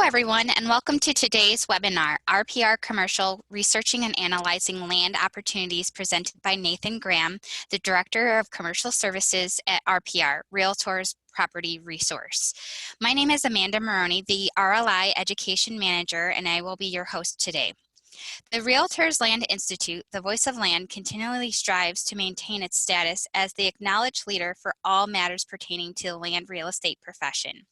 everyone, and welcome to today's webinar, RPR Commercial Researching and Analyzing Land Opportunities, presented by Nathan Graham, the Director of Commercial Services at RPR, REALTORS Property Resource. My name is Amanda Maroney, the RLI Education Manager, and I will be your host today. The REALTORS Land Institute, the Voice of Land, continually strives to maintain its status as the acknowledged leader for all matters pertaining to the land real estate profession.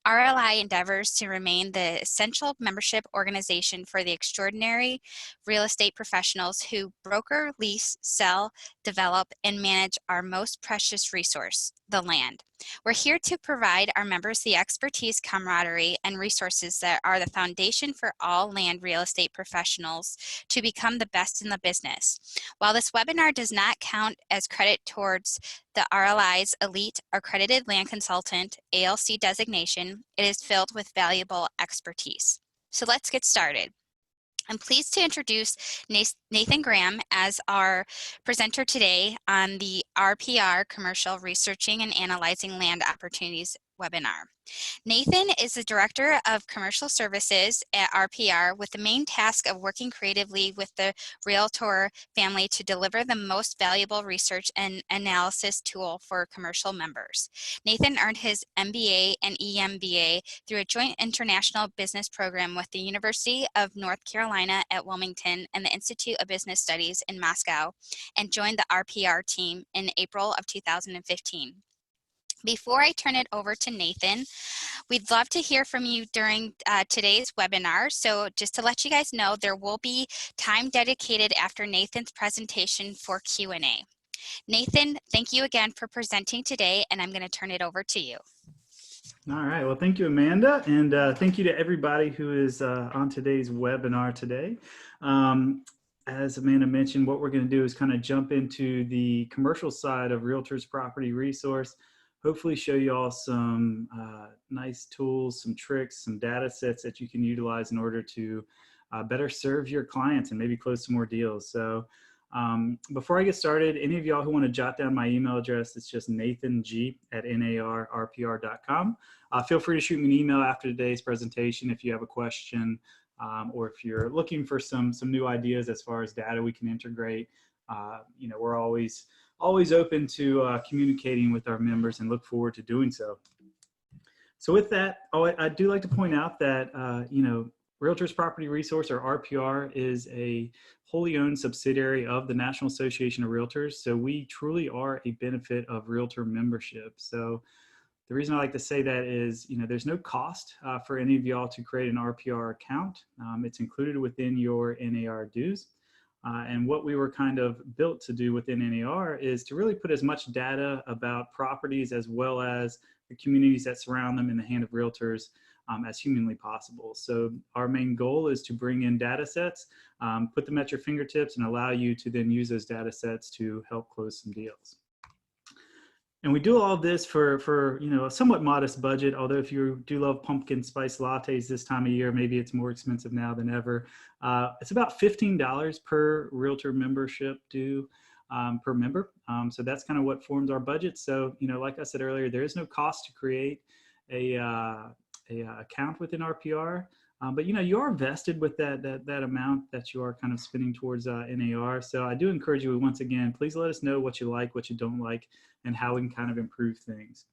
RLI endeavors to remain the essential membership organization for the extraordinary real estate professionals who broker, lease, sell, develop, and manage our most precious resource, the land. We're here to provide our members the expertise, camaraderie, and resources that are the foundation for all land real estate professionals to become the best in the business. While this webinar does not count as credit towards the RLI's Elite Accredited Land Consultant ALC designation, it is filled with valuable expertise. So let's get started. I'm pleased to introduce Nathan Graham as our presenter today on the RPR Commercial Researching and Analyzing Land Opportunities webinar. Nathan is the Director of Commercial Services at RPR with the main task of working creatively with the REALTOR family to deliver the most valuable research and analysis tool for commercial members. Nathan earned his MBA and EMBA through a joint international business program with the University of North Carolina at Wilmington and the Institute of Business Studies in Moscow, and joined the RPR team in April of 2015. Before I turn it over to Nathan, we'd love to hear from you during today's webinar. So just to let you guys know, there will be time dedicated after Nathan's presentation for Q&A. Nathan, thank you again for presenting today, and I'm going to turn it over to you. All right, well, thank you, Amanda, and thank you to everybody who is on today's webinar today. As Amanda mentioned, what we're going to do is kind of jump into the commercial side of REALTORS Property Resource. Hopefully show you all some nice tools, some tricks, some data sets that you can utilize in order to better serve your clients and maybe close some more deals. So before I get started, any of y'all who want to jot down my email address, it's just nathang@narrpr.com. Feel free to shoot me an email after today's presentation if you have a question or if you're looking for some new ideas as far as data we can integrate. You know, we're always open to communicating with our members and look forward to doing so. So with that, I do like to point out that, you know, REALTORS Property Resource, or RPR, is a wholly owned subsidiary of the National Association of Realtors. So we truly are a benefit of Realtor membership. So the reason I like to say that is, you know, there's no cost for any of y'all to create an RPR account. It's included within your NAR dues. And what we were kind of built to do within NAR is to really put as much data about properties as well as the communities that surround them in the hand of realtors as humanly possible. So our main goal is to bring in data sets, put them at your fingertips, and allow you to then use those data sets to help close some deals. And we do all this for you know, a somewhat modest budget, although if you do love pumpkin spice lattes this time of year, maybe it's more expensive now than ever. It's about $15 per Realtor membership due per member. So that's kind of what forms our budget. So, you know, like I said earlier, there is no cost to create a account within RPR. But, you know, you are vested with that amount that you are kind of spending towards NAR. So I do encourage you, once again, please let us know what you like, what you don't like, and how we can kind of improve things.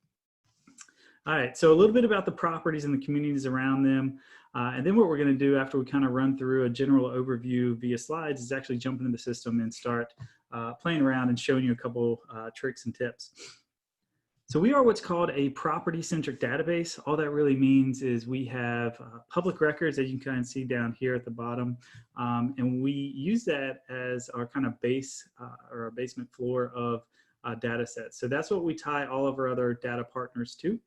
All right, so a little bit about the properties and the communities around them. And then what we're going to do after we kind of run through a general overview via slides is actually jump into the system and start playing around and showing you a couple tricks and tips. So we are what's called a property-centric database. All that really means is we have public records that you can kind of see down here at the bottom. And we use that as our kind of base or our basement floor of data sets. So that's what we tie all of our other data partners to.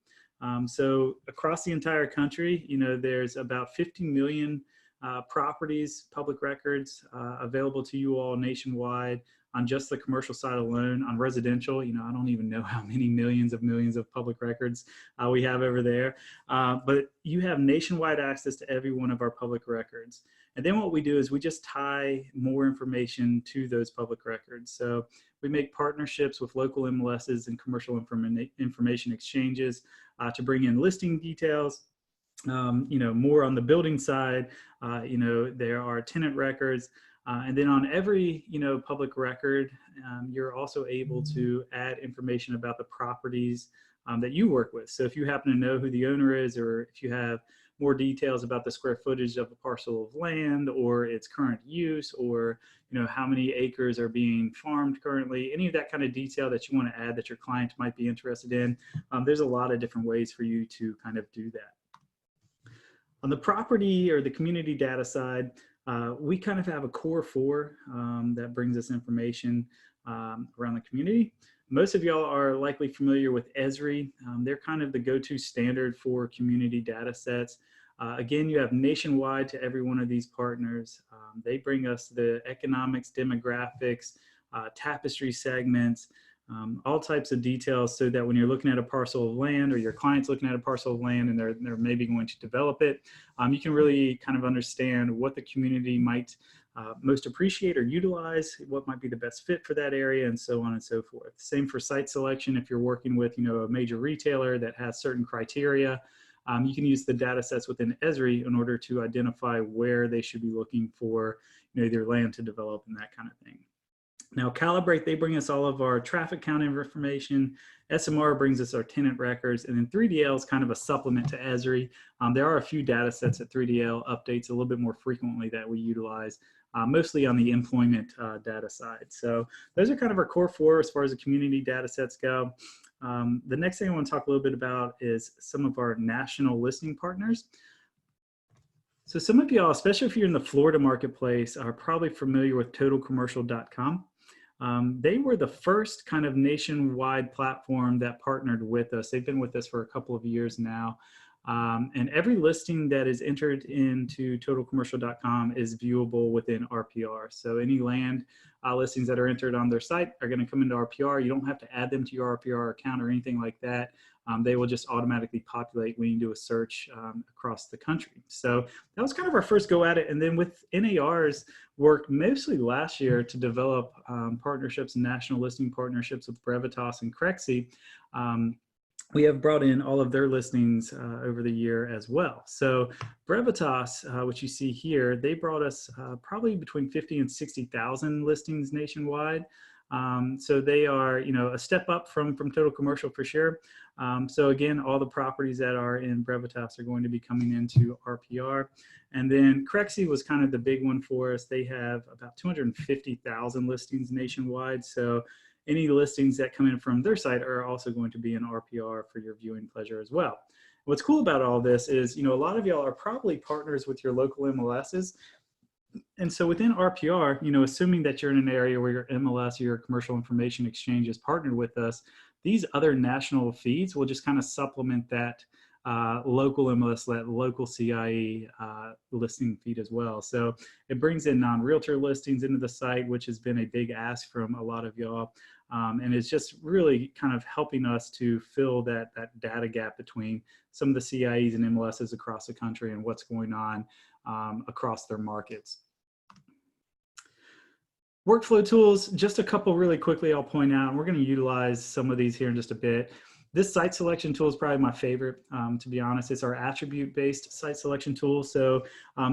So across the entire country, you know, there's about 50 million properties, public records available to you all nationwide on just the commercial side alone. On residential, you know, I don't even know how many millions of public records we have over there. But you have nationwide access to every one of our public records. And then what we do is we just tie more information to those public records. So we make partnerships with local MLSs and commercial information exchanges to bring in listing details, You know, more on the building side, you know, there are tenant records. And then on every, you know, public record, you're also able to add information about the properties that you work with. So if you happen to know who the owner is, or if you have more details about the square footage of a parcel of land or its current use, or, you know, how many acres are being farmed currently, any of that kind of detail that you want to add that your client might be interested in, there's a lot of different ways for you to kind of do that. On the property or the community data side, we kind of have a core four that brings us information around the community. Most of y'all are likely familiar with ESRI. They're kind of the go-to standard for community data sets. Again, you have nationwide to every one of these partners. They bring us the economics, demographics, tapestry segments, all types of details, so that when you're looking at a parcel of land, or your client's looking at a parcel of land and they're maybe going to develop it, you can really kind of understand what the community might most appreciate or utilize, what might be the best fit for that area, and so on and so forth. Same for site selection. If you're working with, you know, a major retailer that has certain criteria, you can use the data sets within ESRI in order to identify where they should be looking for, you know, their land to develop and that kind of thing. Now, Calibrate, they bring us all of our traffic count information. SMR brings us our tenant records, and then 3DL is kind of a supplement to ESRI. There are a few data sets that 3DL updates a little bit more frequently that we utilize, mostly on the employment data side. So those are kind of our core four as far as the community data sets go. The next thing I want to talk a little bit about is some of our national listing partners. So some of y'all, especially if you're in the Florida marketplace, are probably familiar with totalcommercial.com. They were the first kind of nationwide platform that partnered with us. They've been with us for a couple of years now. And every listing that is entered into totalcommercial.com is viewable within RPR. So any land listings that are entered on their site are going to come into RPR. You don't have to add them to your RPR account or anything like that. They will just automatically populate when you do a search across the country. So that was kind of our first go at it. And then with NAR's work mostly last year to develop partnerships and national listing partnerships with Brevitas and Crexi, we have brought in all of their listings over the year as well. So Brevitas, which you see here, they brought us probably between 50 and 60,000 listings nationwide. So they are, you know, a step up from Total Commercial for sure. So again, all the properties that are in Brevitas are going to be coming into RPR. And then Crexi was kind of the big one for us. They have about 250,000 listings nationwide. So any listings that come in from their site are also going to be in RPR for your viewing pleasure as well. What's cool about all this is, you know, a lot of y'all are probably partners with your local MLSs. And so within RPR, you know, assuming that you're in an area where your MLS or your commercial information exchange is partnered with us, these other national feeds will just kind of supplement that local MLS, that local CIE listing feed as well. So it brings in non-realtor listings into the site, which has been a big ask from a lot of y'all. And it's just really kind of helping us to fill that data gap between some of the CIEs and MLSs across the country and what's going on across their markets. Workflow tools, just a couple really quickly I'll point out, and we're going to utilize some of these here in just a bit. This site selection tool is probably my favorite, to be honest. It's our attribute-based site selection tool. So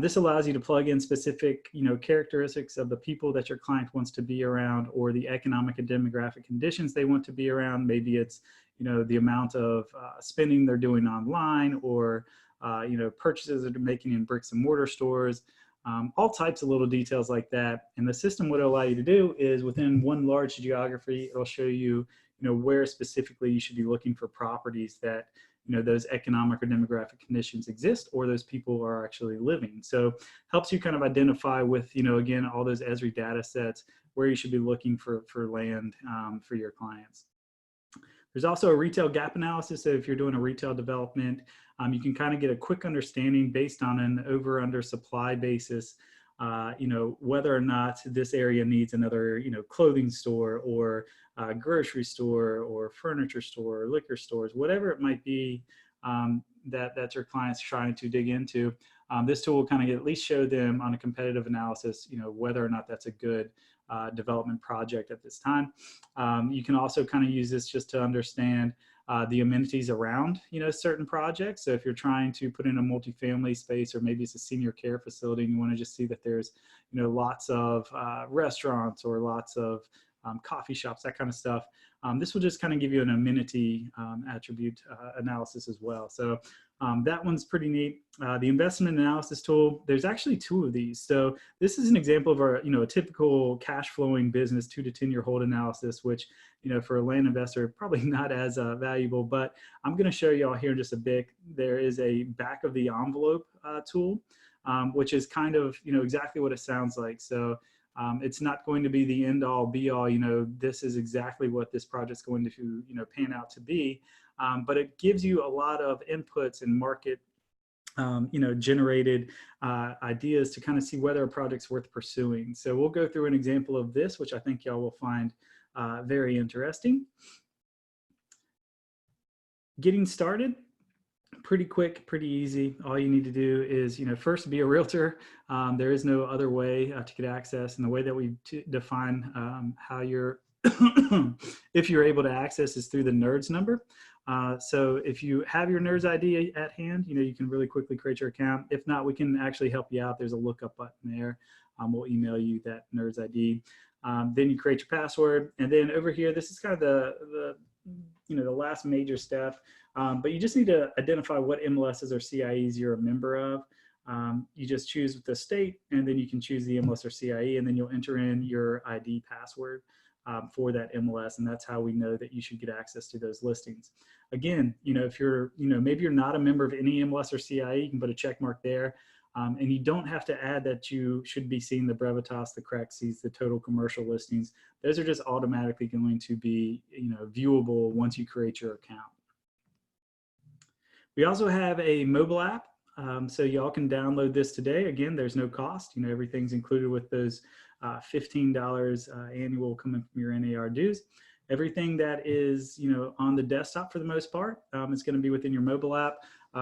this allows you to plug in specific, you know, characteristics of the people that your client wants to be around, or the economic and demographic conditions they want to be around. Maybe it's, you know, the amount of spending they're doing online, or you know, purchases that they're making in bricks and mortar stores. All types of little details like that. And the system, what it'll allow you to do is within one large geography, it'll show you, you know, where specifically you should be looking for properties that, you know, those economic or demographic conditions exist, or those people are actually living. So helps you kind of identify with, you know, again, all those ESRI data sets, where you should be looking for land for your clients. There's also a retail gap analysis. So if you're doing a retail development, you can kind of get a quick understanding based on an over/under supply basis, you know, whether or not this area needs another, you know, clothing store, or grocery store, or furniture store, or liquor stores, whatever it might be that your client's trying to dig into. This tool will kind of at least show them on a competitive analysis, you know, whether or not that's a good development project at this time. You can also kind of use this just to understand the amenities around, certain projects. So if you're trying to put in a multifamily space, or maybe it's a senior care facility and you want to just see that there's, lots of restaurants or lots of coffee shops, that kind of stuff. This will just kind of give you an amenity attribute analysis as well. So that one's pretty neat. The investment analysis tool, there's actually 2 of these. So this is an example of our, a typical cash flowing business 2 to 10 year hold analysis, which, for a land investor, probably not as valuable, but I'm going to show you all here in just a bit. There is a back of the envelope tool, which is kind of, exactly what it sounds like. So it's not going to be the end all be all, this is exactly what this project's going to, pan out to be. But it gives you a lot of inputs and market, generated ideas to kind of see whether a project's worth pursuing. So we'll go through an example of this, which I think y'all will find very interesting. Getting started, pretty quick, pretty easy. All you need to do is, first be a realtor. There is no other way to get access, and the way that we define how you're, if you're able to access, is through the NERDS number. So if you have your NERDS ID at hand, you can really quickly create your account. If not, we can actually help you out. There's a lookup button there. We'll email you that NERDS ID. Then you create your password, and then over here, this is kind of the last major step. But you just need to identify what MLSs or CIEs you're a member of. You just choose the state, and then you can choose the MLS or CIE, and then you'll enter in your ID password for that MLS, and that's how we know that you should get access to those listings. Again, if you're, maybe you're not a member of any MLS or CIE, you can put a check mark there. And you don't have to add that you should be seeing the Brevitas, the Crexes, the total commercial listings. Those are just automatically going to be, viewable once you create your account. We also have a mobile app. So y'all can download this today. Again, there's no cost. Everything's included with those $15 annual coming from your NAR dues. Everything that is, on the desktop for the most part, is going to be within your mobile app.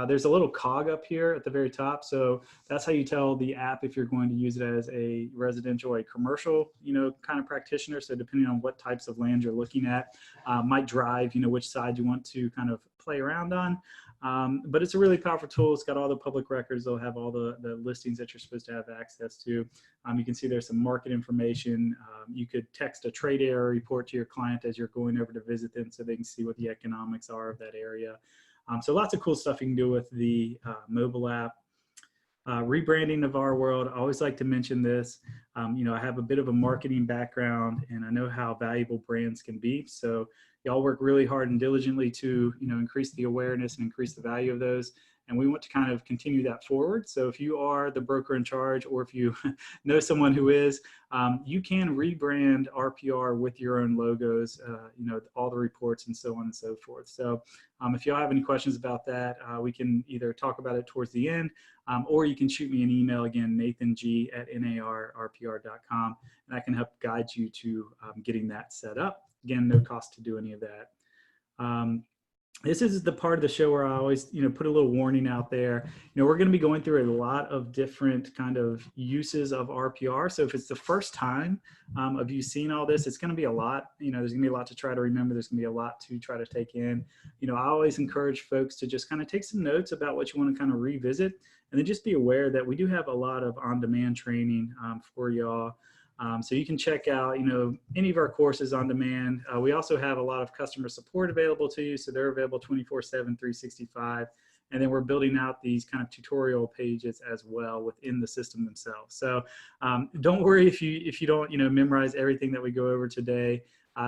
There's a little cog up here at the very top. So that's how you tell the app if you're going to use it as a residential, a commercial, kind of practitioner. So depending on what types of land you're looking at, might drive, which side you want to kind of play around on. But it's a really powerful tool. It's got all the public records. They'll have all the listings that you're supposed to have access to. You can see there's some market information. You could text a trade area report to your client as you're going over to visit them, so they can see what the economics are of that area. So lots of cool stuff you can do with the mobile app. Rebranding of our world. I always like to mention this. I have a bit of a marketing background, and I know how valuable brands can be. So y'all work really hard and diligently to, increase the awareness and increase the value of those. And we want to kind of continue that forward. So if you are the broker in charge, or if you know someone who is, you can rebrand RPR with your own logos, all the reports and so on and so forth. So if y'all have any questions about that, we can either talk about it towards the end, or you can shoot me an email again, nathang@narrpr.com, and I can help guide you to getting that set up. Again, no cost to do any of that. This is the part of the show where I always, put a little warning out there. We're going to be going through a lot of different kind of uses of RPR. So if it's the first time of you seeing all this, it's going to be a lot. There's going to be a lot to try to remember. There's going to be a lot to try to take in. I always encourage folks to just kind of take some notes about what you want to kind of revisit, and then just be aware that we do have a lot of on-demand training for y'all. So you can check out, any of our courses on demand. We also have a lot of customer support available to you. So they're available 24/7, 365. And then we're building out these kind of tutorial pages as well within the system themselves. So don't worry if you don't, memorize everything that we go over today.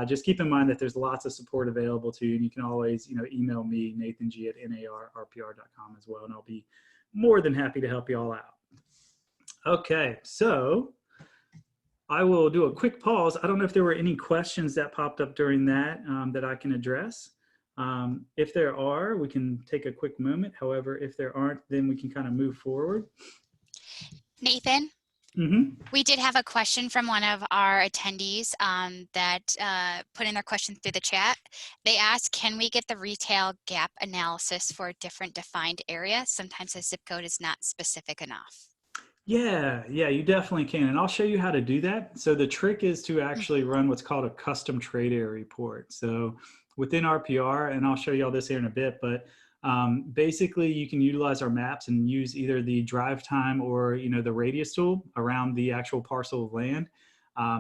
Just keep in mind that there's lots of support available to you. And you can always, email me, nathang@narrpr.com as well. And I'll be more than happy to help you all out. Okay, so I will do a quick pause. I don't know if there were any questions that popped up during that that I can address. If there are, we can take a quick moment. However, if there aren't, then we can kind of move forward. Nathan, we did have a question from one of our attendees that put in their question through the chat. They asked, can we get the retail gap analysis for a different defined area? Sometimes the zip code is not specific enough. Yeah, you definitely can. And I'll show you how to do that. So the trick is to actually run what's called a custom trade area report. So within RPR, and I'll show you all this here in a bit, but basically you can utilize our maps and use either the drive time or, the radius tool around the actual parcel of land.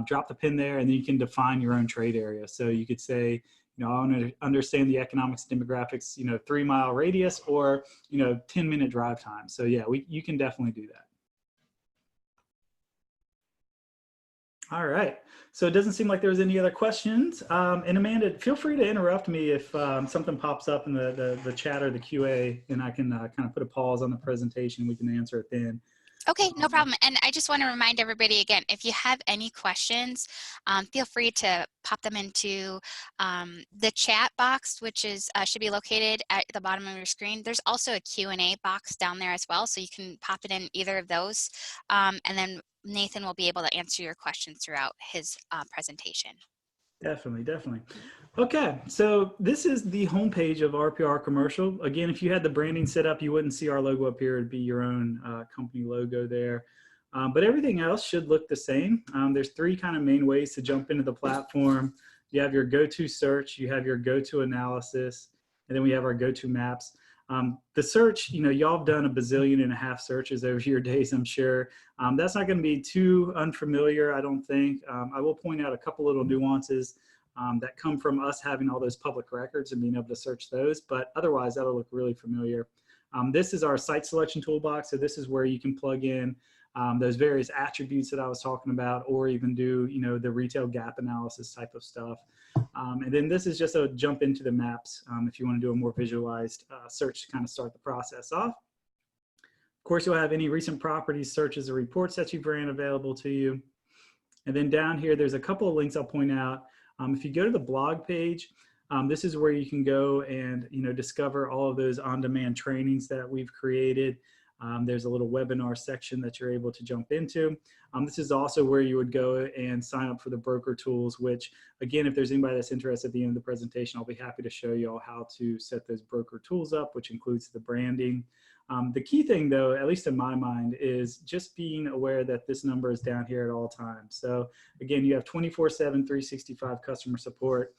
Drop the pin there, and then you can define your own trade area. So you could say, I want to understand the economics, demographics, 3-mile radius or, 10-minute drive time. So yeah, you can definitely do that. All right. So it doesn't seem like there was any other questions. And Amanda, feel free to interrupt me if something pops up in the chat or the QA, and I can kind of put a pause on the presentation. We can answer it then. Okay, no problem. And I just want to remind everybody again, if you have any questions, feel free to pop them into the chat box, which is should be located at the bottom of your screen. There's also a Q&A box down there as well, so you can pop it in either of those, and then Nathan will be able to answer your questions throughout his presentation. Definitely, definitely. Okay, so this is the homepage of RPR Commercial. Again, if you had the branding set up, you wouldn't see our logo up here. It'd be your own company logo there. But everything else should look the same. There's 3 kind of main ways to jump into the platform. You have your go-to search, you have your go-to analysis, and then we have our go-to maps. The search, y'all have done 1.5 bazillion searches over your days, I'm sure. That's not going to be too unfamiliar, I don't think. I will point out a couple little nuances that come from us having all those public records and being able to search those, but otherwise that'll look really familiar. This is our site selection toolbox, so this is where you can plug in those various attributes that I was talking about, or even do the retail gap analysis type of stuff. And then this is just a jump into the maps if you want to do a more visualized search to kind of start the process off. Of course, you'll have any recent properties, searches, or reports that you've ran available to you. And then down here, there's a couple of links I'll point out. If you go to the blog page, this is where you can go and discover all of those on-demand trainings that we've created. There's a little webinar section that you're able to jump into. This is also where you would go and sign up for the broker tools, which again, if there's anybody that's interested at the end of the presentation, I'll be happy to show you all how to set those broker tools up, which includes the branding. The key thing though, at least in my mind, is just being aware that this number is down here at all times. So again, you have 24/7, 365 customer support.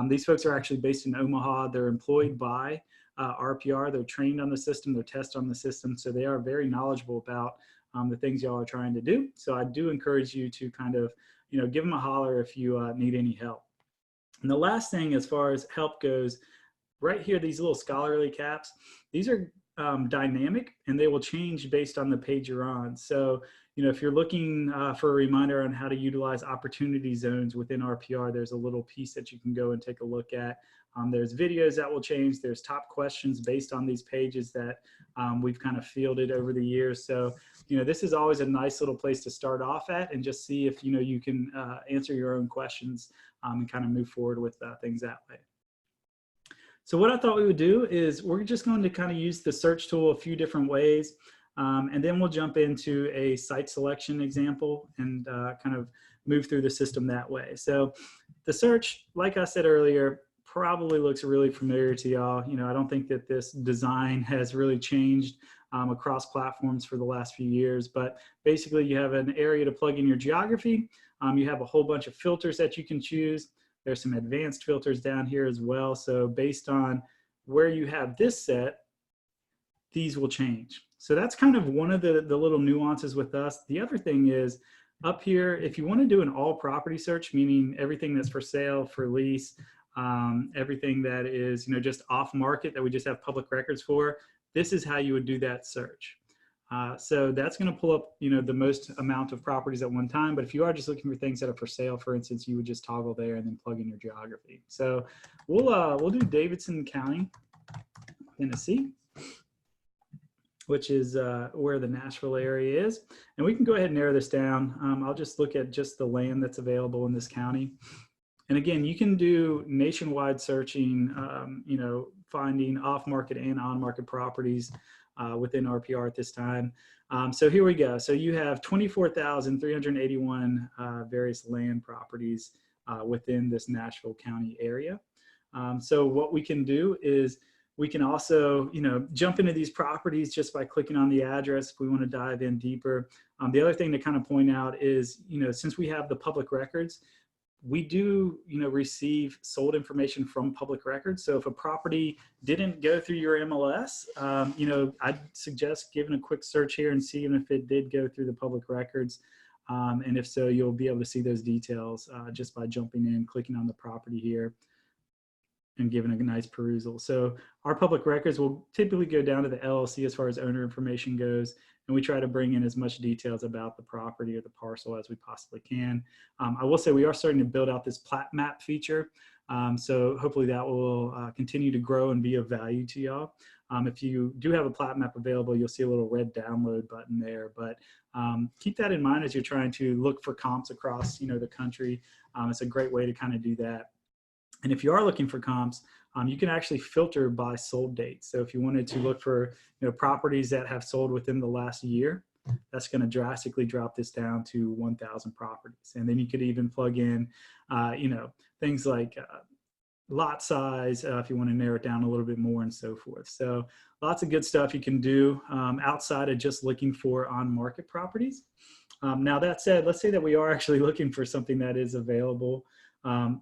These folks are actually based in Omaha. They're employed by RPR. They're trained on the system, they're tested on the system, so they are very knowledgeable about the things y'all are trying to do. So I do encourage you to kind of, give them a holler if you need any help. And the last thing as far as help goes, right here, these little scholarly caps, these are dynamic and they will change based on the page you're on. So, if you're looking for a reminder on how to utilize opportunity zones within RPR, there's a little piece that you can go and take a look at. There's videos that will change. There's top questions based on these pages that we've kind of fielded over the years. So, this is always a nice little place to start off at and just see if, you can answer your own questions and kind of move forward with things that way. So what I thought we would do is we're just going to kind of use the search tool a few different ways. And then we'll jump into a site selection example and kind of move through the system that way. So the search, like I said earlier, probably looks really familiar to y'all. I don't think that this design has really changed across platforms for the last few years, but basically you have an area to plug in your geography. You have a whole bunch of filters that you can choose. There's some advanced filters down here as well. So based on where you have this set, these will change. So that's kind of one of the little nuances with us. The other thing is up here, if you want to do an all property search, meaning everything that's for sale, for lease, everything that is, just off market that we just have public records for, this is how you would do that search. So that's going to pull up, the most amount of properties at one time. But if you are just looking for things that are for sale, for instance, you would just toggle there and then plug in your geography. So we'll do Davidson County, Tennessee, which is where the Nashville area is. And we can go ahead and narrow this down. I'll just look at just the land that's available in this county. And again, you can do nationwide searching, finding off-market and on-market properties within RPR at this time. So here we go. So you have 24,381 various land properties within this Nashville County area. So what we can do is we can also, jump into these properties just by clicking on the address if we want to dive in deeper. The other thing to kind of point out is, since we have the public records, we do, receive sold information from public records. So if a property didn't go through your MLS, I'd suggest giving a quick search here and seeing if it did go through the public records. And if so, you'll be able to see those details just by jumping in, clicking on the property here, and giving a nice perusal. So our public records will typically go down to the LLC as far as owner information goes, and we try to bring in as much details about the property or the parcel as we possibly can. I will say we are starting to build out this plat map feature, so hopefully that will continue to grow and be of value to y'all. If you do have a plat map available, you'll see a little red download button there, but keep that in mind as you're trying to look for comps across the country. It's a great way to kind of do that. And if you are looking for comps, you can actually filter by sold date. So if you wanted to look for properties that have sold within the last year, that's going to drastically drop this down to 1,000 properties. And then you could even plug in, things like lot size if you want to narrow it down a little bit more and so forth. So lots of good stuff you can do outside of just looking for on-market properties. Now that said, let's say that we are actually looking for something that is available.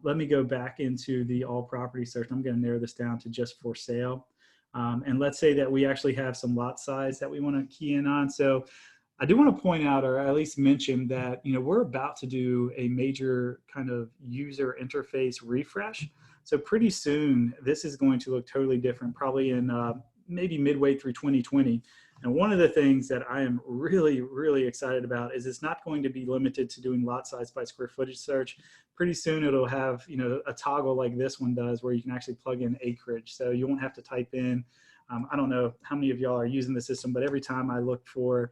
Let me go back into the all property search. I'm going to narrow this down to just for sale. And let's say that we actually have some lot size that we want to key in on. So I do want to point out, or at least mention that, we're about to do a major kind of user interface refresh. So pretty soon, this is going to look totally different, probably in maybe midway through 2020. And one of the things that I am really, really excited about is it's not going to be limited to doing lot size by square footage search. Pretty soon it'll have, a toggle like this one does where you can actually plug in acreage. So you won't have to type in, I don't know how many of y'all are using the system, but every time I look for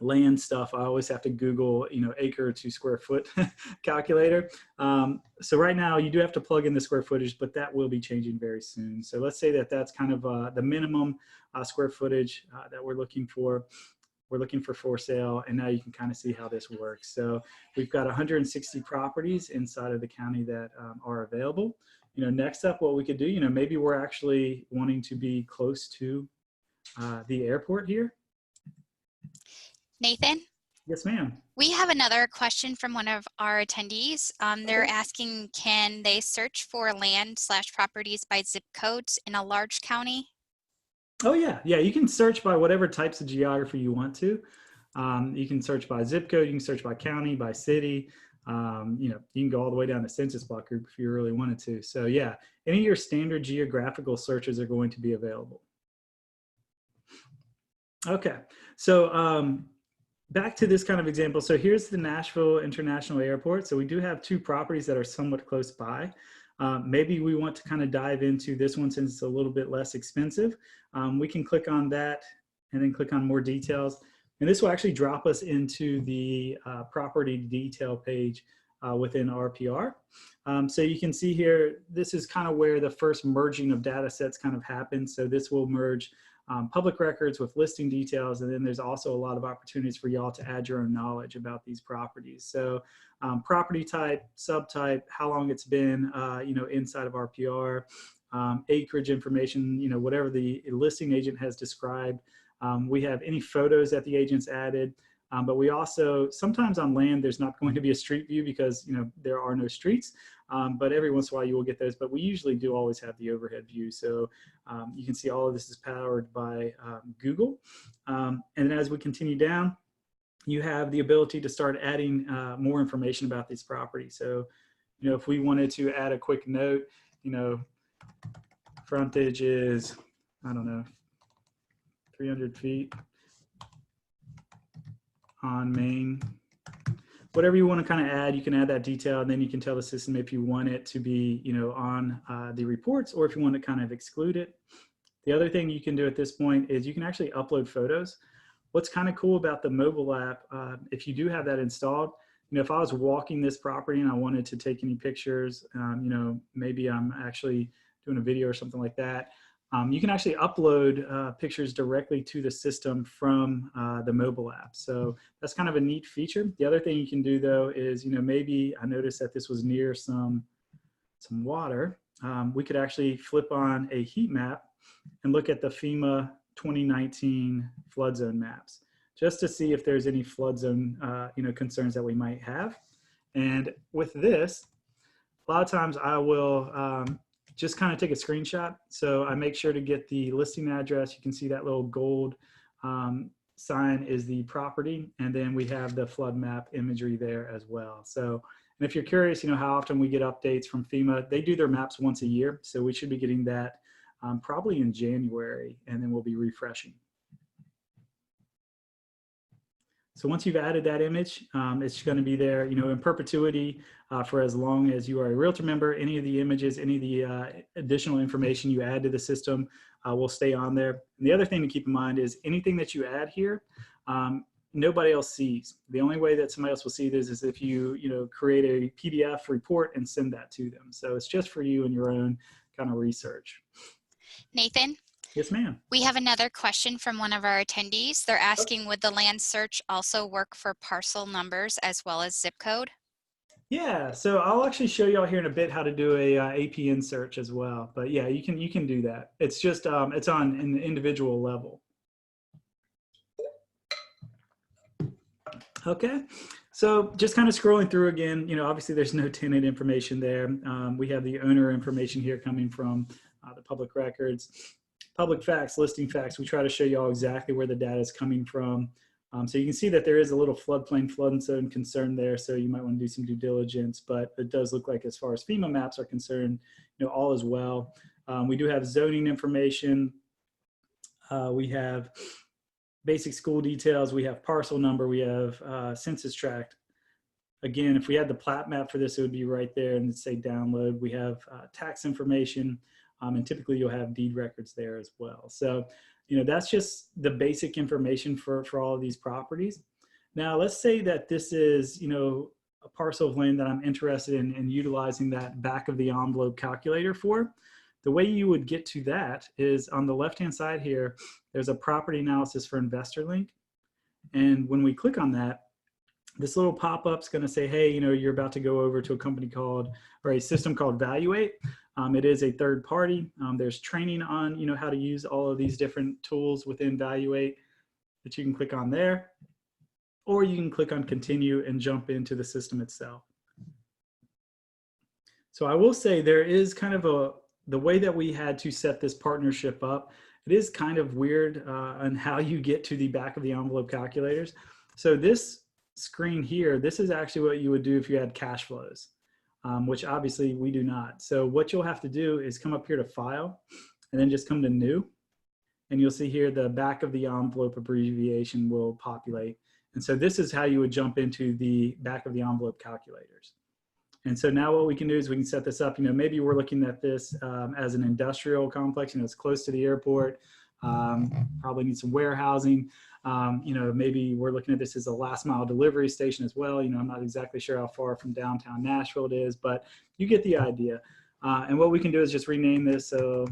land stuff, I always have to Google, acre to square foot calculator. So right now you do have to plug in the square footage, but that will be changing very soon. So let's say that that's kind of the minimum square footage that we're looking for. We're looking for sale, and now you can kind of see how this works. So we've got 160 properties inside of the county that are available. Next up, what we could do, maybe we're actually wanting to be close to the airport here. Nathan? Yes, ma'am. We have another question from one of our attendees. They're asking, can they search for land/properties by zip codes in a large county? Oh yeah, you can search by whatever types of geography you want to. You can search by zip code, you can search by county, by city. You can go all the way down to census block group if you really wanted to. So yeah, any of your standard geographical searches are going to be available. Okay, so back to this kind of example. So here's the Nashville International Airport. So we do have two properties that are somewhat close by. Maybe we want to kind of dive into this one since it's a little bit less expensive. We can click on that and then click on more details. And this will actually drop us into the property detail page within RPR. So you can see here, this is kind of where the first merging of data sets kind of happens. So this will merge public records with listing details, and then there's also a lot of opportunities for y'all to add your own knowledge about these properties. So property type, subtype, how long it's been, inside of RPR, acreage information, whatever the listing agent has described. We have any photos that the agent's added, but we also, sometimes on land, there's not going to be a street view because, there are no streets. But every once in a while you will get those, but we usually do always have the overhead view. So you can see all of this is powered by Google. And then as we continue down, you have the ability to start adding more information about these properties. So, if we wanted to add a quick note, frontage is, I don't know, 300 feet on Main. Whatever you want to kind of add, you can add that detail, and then you can tell the system if you want it to be, on the reports, or if you want to kind of exclude it. The other thing you can do at this point is you can actually upload photos. What's kind of cool about the mobile app, if you do have that installed, if I was walking this property and I wanted to take any pictures, maybe I'm actually doing a video or something like that, you can actually upload pictures directly to the system from the mobile app. So that's kind of a neat feature. The other thing you can do though is, maybe I noticed that this was near some water. We could actually flip on a heat map and look at the FEMA 2019 flood zone maps, just to see if there's any flood zone, concerns that we might have. And with this, a lot of times I will just kind of take a screenshot. So I make sure to get the listing address. You can see that little gold sign is the property. And then we have the flood map imagery there as well. So, and if you're curious, how often we get updates from FEMA, they do their maps once a year. So we should be getting that probably in January, and then we'll be refreshing. So once you've added that image, it's going to be there, in perpetuity for as long as you are a Realtor member. Any of the images, any of the additional information you add to the system will stay on there. And the other thing to keep in mind is anything that you add here, nobody else sees. The only way that somebody else will see this is if you, create a PDF report and send that to them. So it's just for you and your own kind of research. Nathan? Yes, ma'am. We have another question from one of our attendees. They're asking, would the land search also work for parcel numbers as well as zip code? Yeah, so I'll actually show y'all here in a bit how to do a APN search as well. But yeah, you can do that. It's just it's on an individual level. Okay, so just kind of scrolling through again. Obviously there's no tenant information there. We have the owner information here coming from the public records. Public facts, listing facts, we try to show you all exactly where the data is coming from. So you can see that there is a little floodplain flood zone concern there, so you might want to do some due diligence, but it does look like as far as FEMA maps are concerned, all is well. We do have zoning information. We have basic school details. We have parcel number. We have census tract. Again, if we had the plat map for this, it would be right there and it'd say download. We have tax information. And typically you'll have deed records there as well. So, that's just the basic information for all of these properties. Now, let's say that this is, a parcel of land that I'm interested in utilizing that back of the envelope calculator for. The way you would get to that is on the left-hand side here, there's a property analysis for investor link. And when we click on that, this little pop-up is going to say, hey, you're about to go over to a company called, or a system called Valuate. It is a third party. There's training on, how to use all of these different tools within Valuate that you can click on there, or you can click on continue and jump into the system itself. So I will say there is kind of the way that we had to set this partnership up, it is kind of weird on how you get to the back of the envelope calculators. So this screen here, this is actually what you would do if you had cash flows. Which obviously we do not. So what you'll have to do is come up here to File and then just come to New. And you'll see here the back of the envelope abbreviation will populate. And so this is how you would jump into the back of the envelope calculators. And so now what we can do is we can set this up. Maybe we're looking at this as an industrial complex. It's close to the airport. Probably need some warehousing. Maybe we're looking at this as a last mile delivery station as well. I'm not exactly sure how far from downtown Nashville it is, but you get the idea. And what we can do is just rename this. So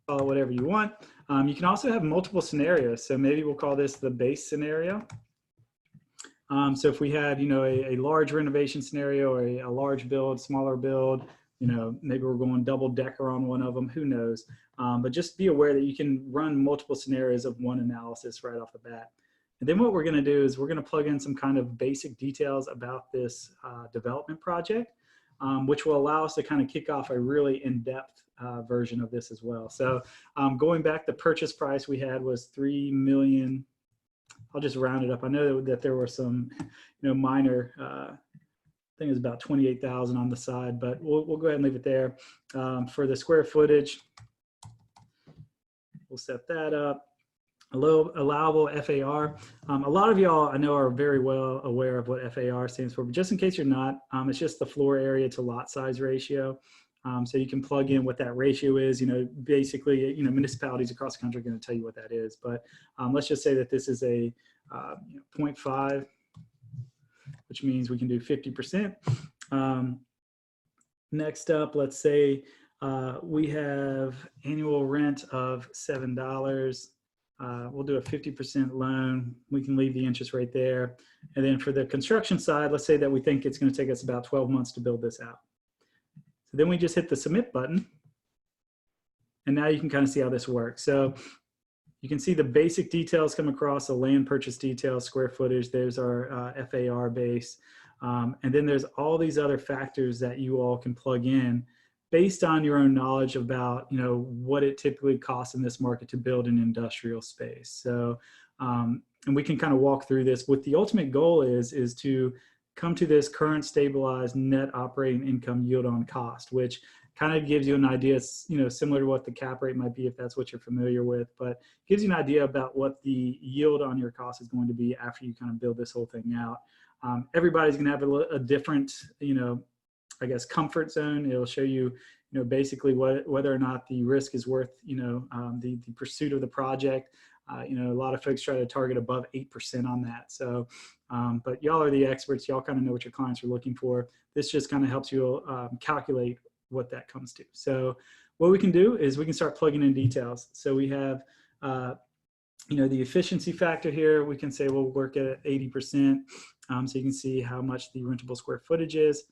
call it whatever you want. You can also have multiple scenarios. So maybe we'll call this the base scenario. So if we had, a large renovation scenario or a large build, smaller build, maybe we're going double decker on one of them, who knows? But just be aware that you can run multiple scenarios of one analysis right off the bat. And then what we're going to do is we're going to plug in some kind of basic details about this development project, which will allow us to kind of kick off a really in-depth version of this as well. So going back, the purchase price we had was $3 million. I'll just round it up. I know that there were some, minor, I think it was about 28,000 on the side, but we'll go ahead and leave it there. For the square footage, we'll set that up. Allowable FAR. A lot of y'all I know are very well aware of what FAR stands for, but just in case you're not, it's just the floor area to lot size ratio. So you can plug in what that ratio is. Basically, municipalities across the country are going to tell you what that is. But let's just say that this is a 0.5, which means we can do 50%. Next up, let's say we have annual rent of $7. We'll do a 50% loan. We can leave the interest rate there. And then for the construction side, let's say that we think it's going to take us about 12 months to build this out. So then we just hit the submit button. And now you can kind of see how this works. So You can see the basic details come across, the land purchase details, square footage. There's our FAR base. And then there's all these other factors that you all can plug in based on your own knowledge about, you know, what it typically costs in this market to build an industrial space. So, and we can kind of walk through this. What the ultimate goal is to come to this current stabilized net operating income yield on cost, which kind of gives you an idea, you know, similar to what the cap rate might be if that's what you're familiar with, but gives you an idea about what the yield on your cost is going to be after you kind of build this whole thing out. Everybody's going to have a different, you know, I guess, comfort zone. It'll show you, you know, basically whether or not the risk is worth, you know, the pursuit of the project. You know, a lot of folks try to target above 8% on that. So, but y'all are the experts. Y'all kind of know what your clients are looking for. This just kind of helps you calculate what that comes to. So what we can do is we can start plugging in details. So we have, you know, the efficiency factor here. We can say we'll work at 80%. So you can see how much the rentable square footage is.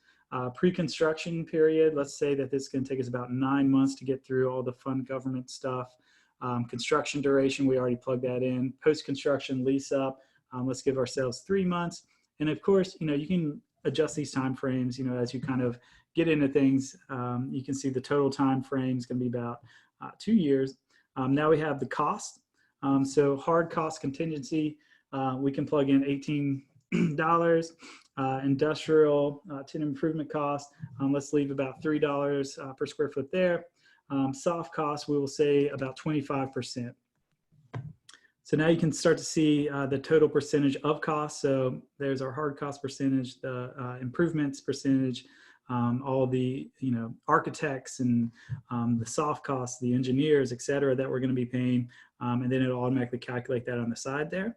Pre-construction period, let's say that this is going to take us about 9 months to get through all the fun government stuff. Construction duration, we already plugged that in. Post-construction lease up, let's give ourselves 3 months. And of course, you know, you can adjust these time frames, you know, as you kind of get into things. You can see the total time frame is going to be about 2 years. Now we have the cost. So hard cost contingency, we can plug in $18. Industrial tenant improvement cost, let's leave about $3 per square foot there. Soft cost, we will say about 25%. So now you can start to see the total percentage of cost. So there's our hard cost percentage, the improvements percentage, all the, you know, architects and the soft costs, the engineers, et cetera, that we're going to be paying. And then it'll automatically calculate that on the side there.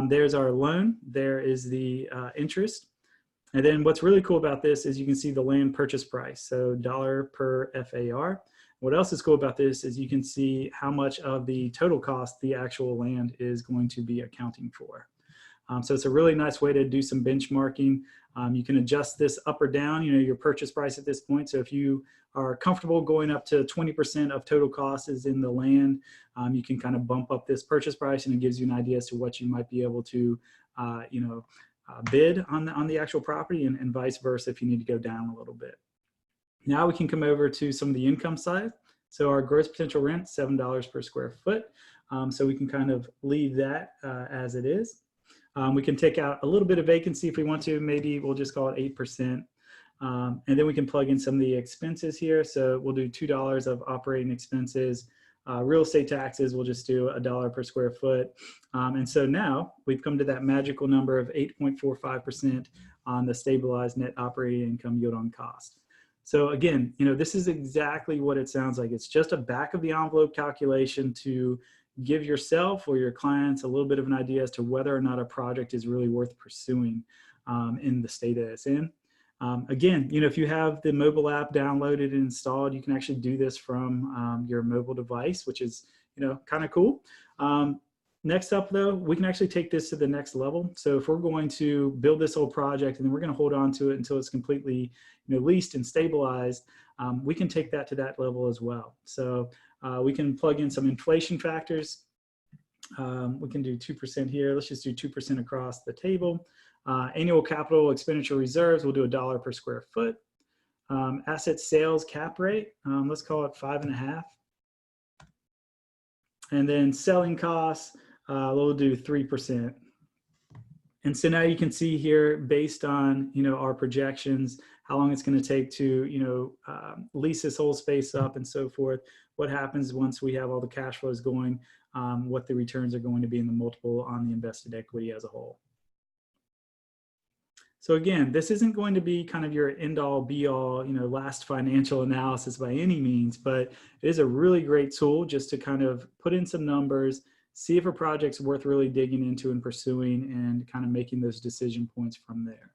There's our loan. There is the interest. And then what's really cool about this is you can see the land purchase price. So $1 per FAR. What else is cool about this is you can see how much of the total cost the actual land is going to be accounting for. So it's a really nice way to do some benchmarking. You can adjust this up or down, you know, your purchase price at this point. So if you are comfortable going up to 20% of total cost is in the land, you can kind of bump up this purchase price, and it gives you an idea as to what you might be able to, you know, bid on the actual property, and vice versa if you need to go down a little bit. Now we can come over to some of the income side. So our gross potential rent, $7 per square foot. So we can kind of leave that as it is. We can take out a little bit of vacancy if we want to. Maybe we'll just call it 8%. And then we can plug in some of the expenses here. So we'll do $2 of operating expenses. Real estate taxes, we'll just do $1 per square foot. And so now we've come to that magical number of 8.45% on the stabilized net operating income yield on cost. So again, you know, this is exactly what it sounds like. It's just a back of the envelope calculation to give yourself or your clients a little bit of an idea as to whether or not a project is really worth pursuing in the state that it's in. Again, you know, if you have the mobile app downloaded and installed, you can actually do this from your mobile device, which is, you know, kind of cool. Next up, though, we can actually take this to the next level. So if we're going to build this whole project and then we're going to hold on to it until it's completely, you know, leased and stabilized, we can take that to that level as well. So we can plug in some inflation factors. We can do 2% here. Let's just do 2% across the table. Annual capital expenditure reserves, we'll do $1 per square foot. Asset sales cap rate, let's call it 5.5. And then selling costs, we'll do 3%. And so now you can see here, based on, you know, our projections, how long it's going to take to, you know, lease this whole space up and so forth. What happens once we have all the cash flows going, what the returns are going to be in the multiple on the invested equity as a whole. So again, this isn't going to be kind of your end all be all, you know, last financial analysis by any means, but it is a really great tool just to kind of put in some numbers, see if a project's worth really digging into and pursuing, and kind of making those decision points from there.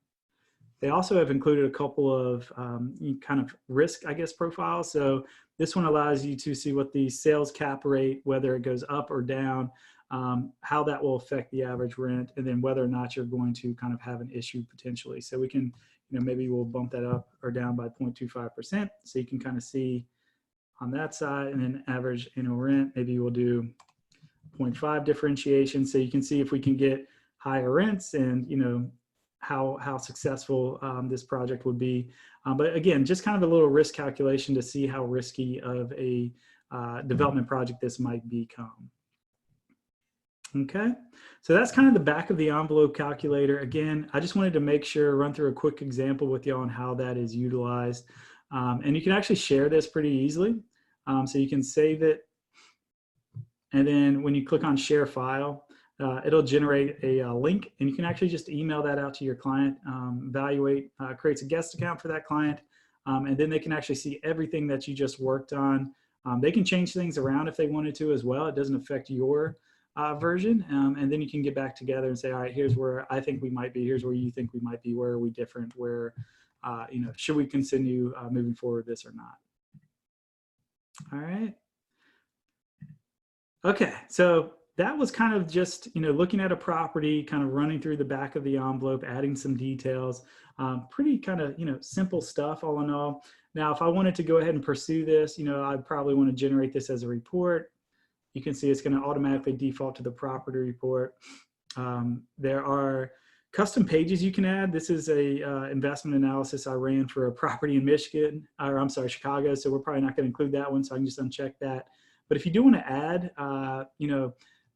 They also have included a couple of kind of risk, I guess, profiles. So this one allows you to see what the sales cap rate, whether it goes up or down, how that will affect the average rent, and then whether or not you're going to kind of have an issue potentially. So we can, you know, maybe we'll bump that up or down by 0.25%. So you can kind of see on that side, and then average annual rent, maybe we'll do 0.5 differentiation. So you can see if we can get higher rents and, you know, how successful this project would be. But again, just kind of a little risk calculation to see how risky of a development project this might become. Okay, so that's kind of the back of the envelope calculator. Again, I just wanted to make sure, run through a quick example with you on how that is utilized. And you can actually share this pretty easily. So you can save it. And then when you click on share file, it'll generate a link, and you can actually just email that out to your client. Evaluate creates a guest account for that client, and then they can actually see everything that you just worked on. They can change things around if they wanted to as well. It doesn't affect your version, and then you can get back together and say, all right, here's where I think we might be, here's where you think we might be, where are we different, where, you know, should we continue moving forward this or not? All right. Okay, so that was kind of just, you know, looking at a property, kind of running through the back of the envelope, adding some details, pretty kind of, you know, simple stuff all in all. Now, if I wanted to go ahead and pursue this, you know, I'd probably want to generate this as a report. You can see it's going to automatically default to the property report. There are custom pages you can add. This is a investment analysis I ran for a property in Michigan, or I'm sorry, Chicago. So we're probably not going to include that one. So I can just uncheck that. But if you do want to add, you know,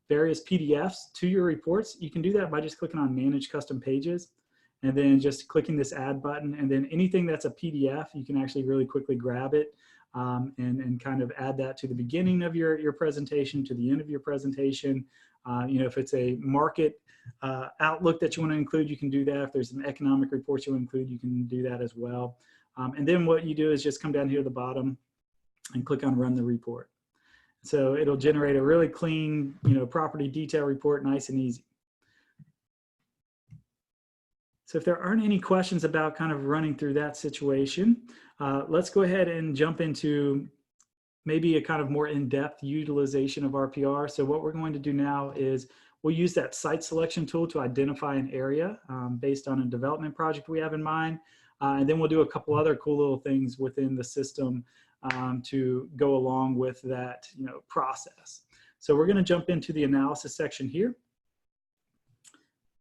various PDFs to your reports, you can do that by just clicking on Manage Custom Pages, and then just clicking this Add button. And then anything that's a PDF, you can actually really quickly grab it and kind of add that to the beginning of your presentation, to the end of your presentation. You know, if it's a market outlook that you want to include, you can do that. If there's some economic reports you want to include, you can do that as well. And then what you do is just come down here to the bottom and click on Run the Report. So it'll generate a really clean, you know, property detail report, nice and easy. So if there aren't any questions about kind of running through that situation, let's go ahead and jump into maybe a kind of more in-depth utilization of RPR. So what we're going to do now is we'll use that site selection tool to identify an area based on a development project we have in mind. And then we'll do a couple other cool little things within the system to go along with that, you know, process. So we're going to jump into the analysis section here.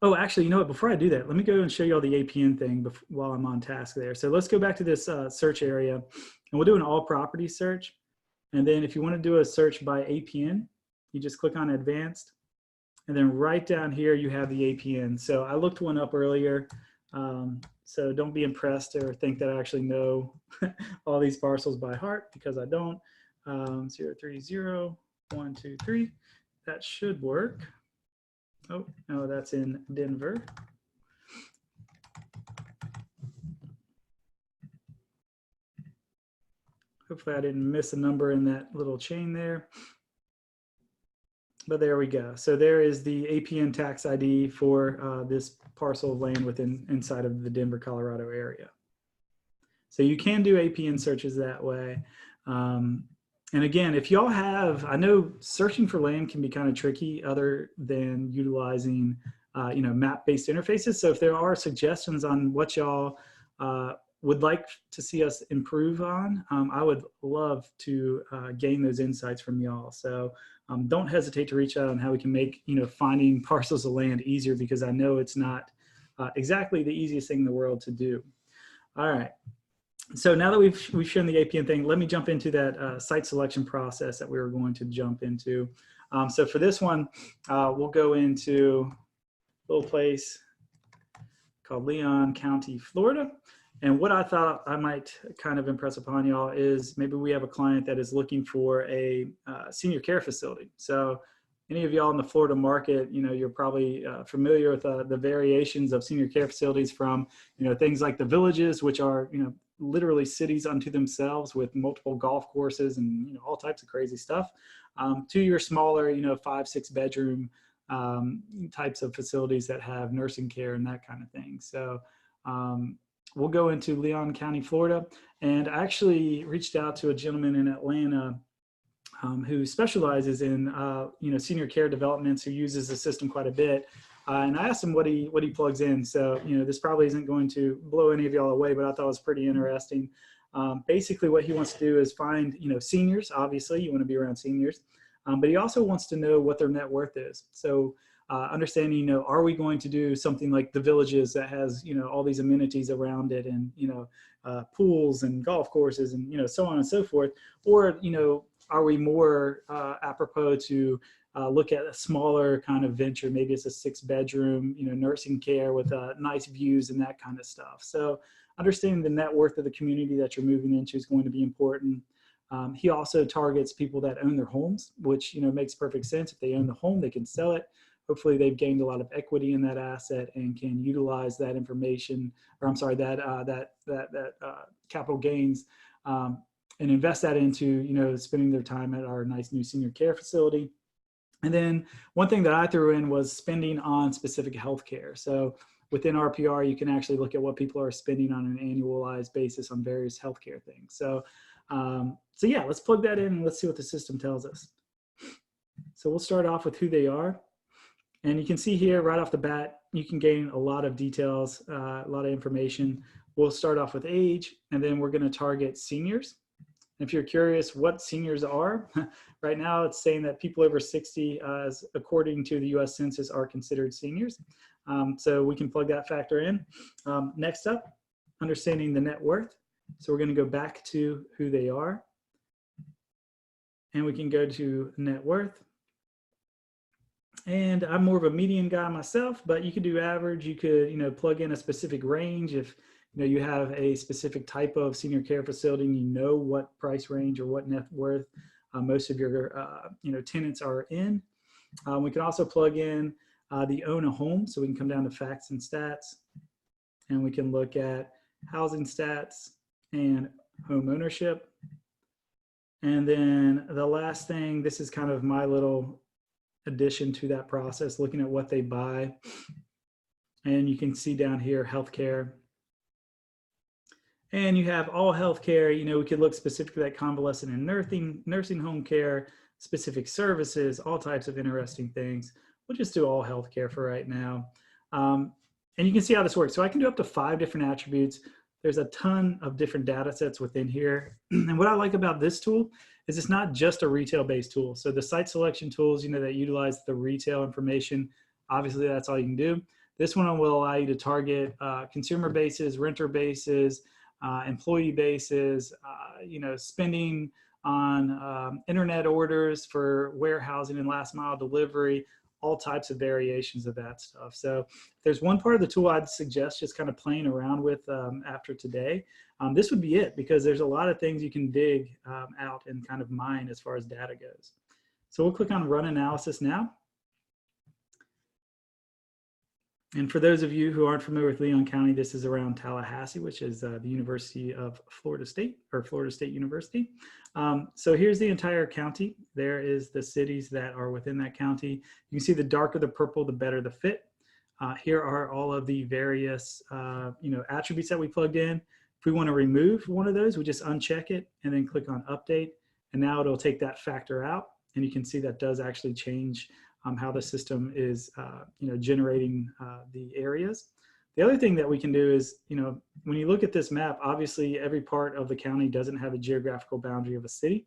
Oh, actually, you know what, before I do that, let me go and show you all the APN thing while I'm on task there. So let's go back to this search area, and we'll do an all property search. And then if you want to do a search by APN, you just click on advanced, and then right down here you have the APN. So I looked one up earlier. So don't be impressed or think that I actually know all these parcels by heart, because I don't. 030123, that should work. Oh, no, that's in Denver. Hopefully I didn't miss a number in that little chain there. But there we go. So there is the APN tax ID for this parcel of land inside of the Denver, Colorado area. So you can do APN searches that way. And again, if y'all have, I know searching for land can be kind of tricky other than utilizing, you know, map-based interfaces. So if there are suggestions on what y'all would like to see us improve on, I would love to gain those insights from y'all. So don't hesitate to reach out on how we can make, you know, finding parcels of land easier, because I know it's not exactly the easiest thing in the world to do. All right. So now that we've shown the APN thing, let me jump into that site selection process that we were going to jump into. So for this one, we'll go into a little place called Leon County, Florida. And what I thought I might kind of impress upon y'all is maybe we have a client that is looking for a senior care facility. So any of y'all in the Florida market, you know, you're probably familiar with the variations of senior care facilities, from, you know, things like the villages, which are, you know, literally cities unto themselves with multiple golf courses and, you know, all types of crazy stuff, to your smaller, you know, 5-6 bedroom types of facilities that have nursing care and that kind of thing. So we'll go into Leon County, Florida, and I actually reached out to a gentleman in Atlanta who specializes in you know, senior care developments, who uses the system quite a bit. And I asked him what he plugs in. So, you know, this probably isn't going to blow any of y'all away, but I thought it was pretty interesting. Basically what he wants to do is find, you know, seniors. Obviously you want to be around seniors. but he also wants to know what their net worth is. So understanding, you know, are we going to do something like the Villages that has, you know, all these amenities around it and, you know, pools and golf courses and, you know, so on and so forth, or, you know, are we more apropos to look at a smaller kind of venture? Maybe it's a 6-bedroom, you know, nursing care with nice views and that kind of stuff. So understanding the net worth of the community that you're moving into is going to be important. He also targets people that own their homes, which, you know, makes perfect sense. If they own the home, they can sell it. Hopefully they've gained a lot of equity in that asset and can utilize that information, or I'm sorry, that capital gains and invest that into, you know, spending their time at our nice new senior care facility. And then one thing that I threw in was spending on specific healthcare. So within RPR, you can actually look at what people are spending on an annualized basis on various healthcare things. So, so yeah, let's plug that in and let's see what the system tells us. So we'll start off with who they are. And you can see here right off the bat, you can gain a lot of details, a lot of information. We'll start off with age, and then we're going to target seniors. If you're curious what seniors are, right now it's saying that people over 60, according to the US Census, are considered seniors. So we can plug that factor in. Next up, understanding the net worth. So we're going to go back to who they are. And we can go to net worth. And I'm more of a median guy myself, but you could do average. You could, you know, plug in a specific range if, you know, you have a specific type of senior care facility and you know what price range or what net worth most of your, you know, tenants are in. We can also plug in the own a home. So we can come down to facts and stats, and we can look at housing stats and home ownership. And then the last thing, this is kind of my little addition to that process, looking at what they buy. And you can see down here, healthcare. And you have all healthcare. You know, we could look specifically at convalescent and nursing home care, specific services, all types of interesting things. We'll just do all healthcare for right now. And you can see how this works. So I can do up to 5 different attributes. There's a ton of different data sets within here. And what I like about this tool is it's not just a retail-based tool. So the site selection tools, you know, that utilize the retail information, obviously that's all you can do. This one will allow you to target consumer bases, renter bases, employee bases, you know, spending on internet orders for warehousing and last mile delivery, all types of variations of that stuff. So if there's one part of the tool I'd suggest just kind of playing around with after today, this would be it, because there's a lot of things you can dig out and kind of mine as far as data goes. So we'll click on Run Analysis now. And for those of you who aren't familiar with Leon County, this is around Tallahassee, which is the University of Florida State, or Florida State University. So here's the entire county. There is the cities that are within that county. You can see the darker the purple, the better the fit. Here are all of the various you know, attributes that we plugged in. If we want to remove one of those, we just uncheck it and then click on Update. And now it'll take that factor out. And you can see that does actually change how the system is, you know, generating the areas. The other thing that we can do is, you know, when you look at this map, obviously every part of the county doesn't have a geographical boundary of a city.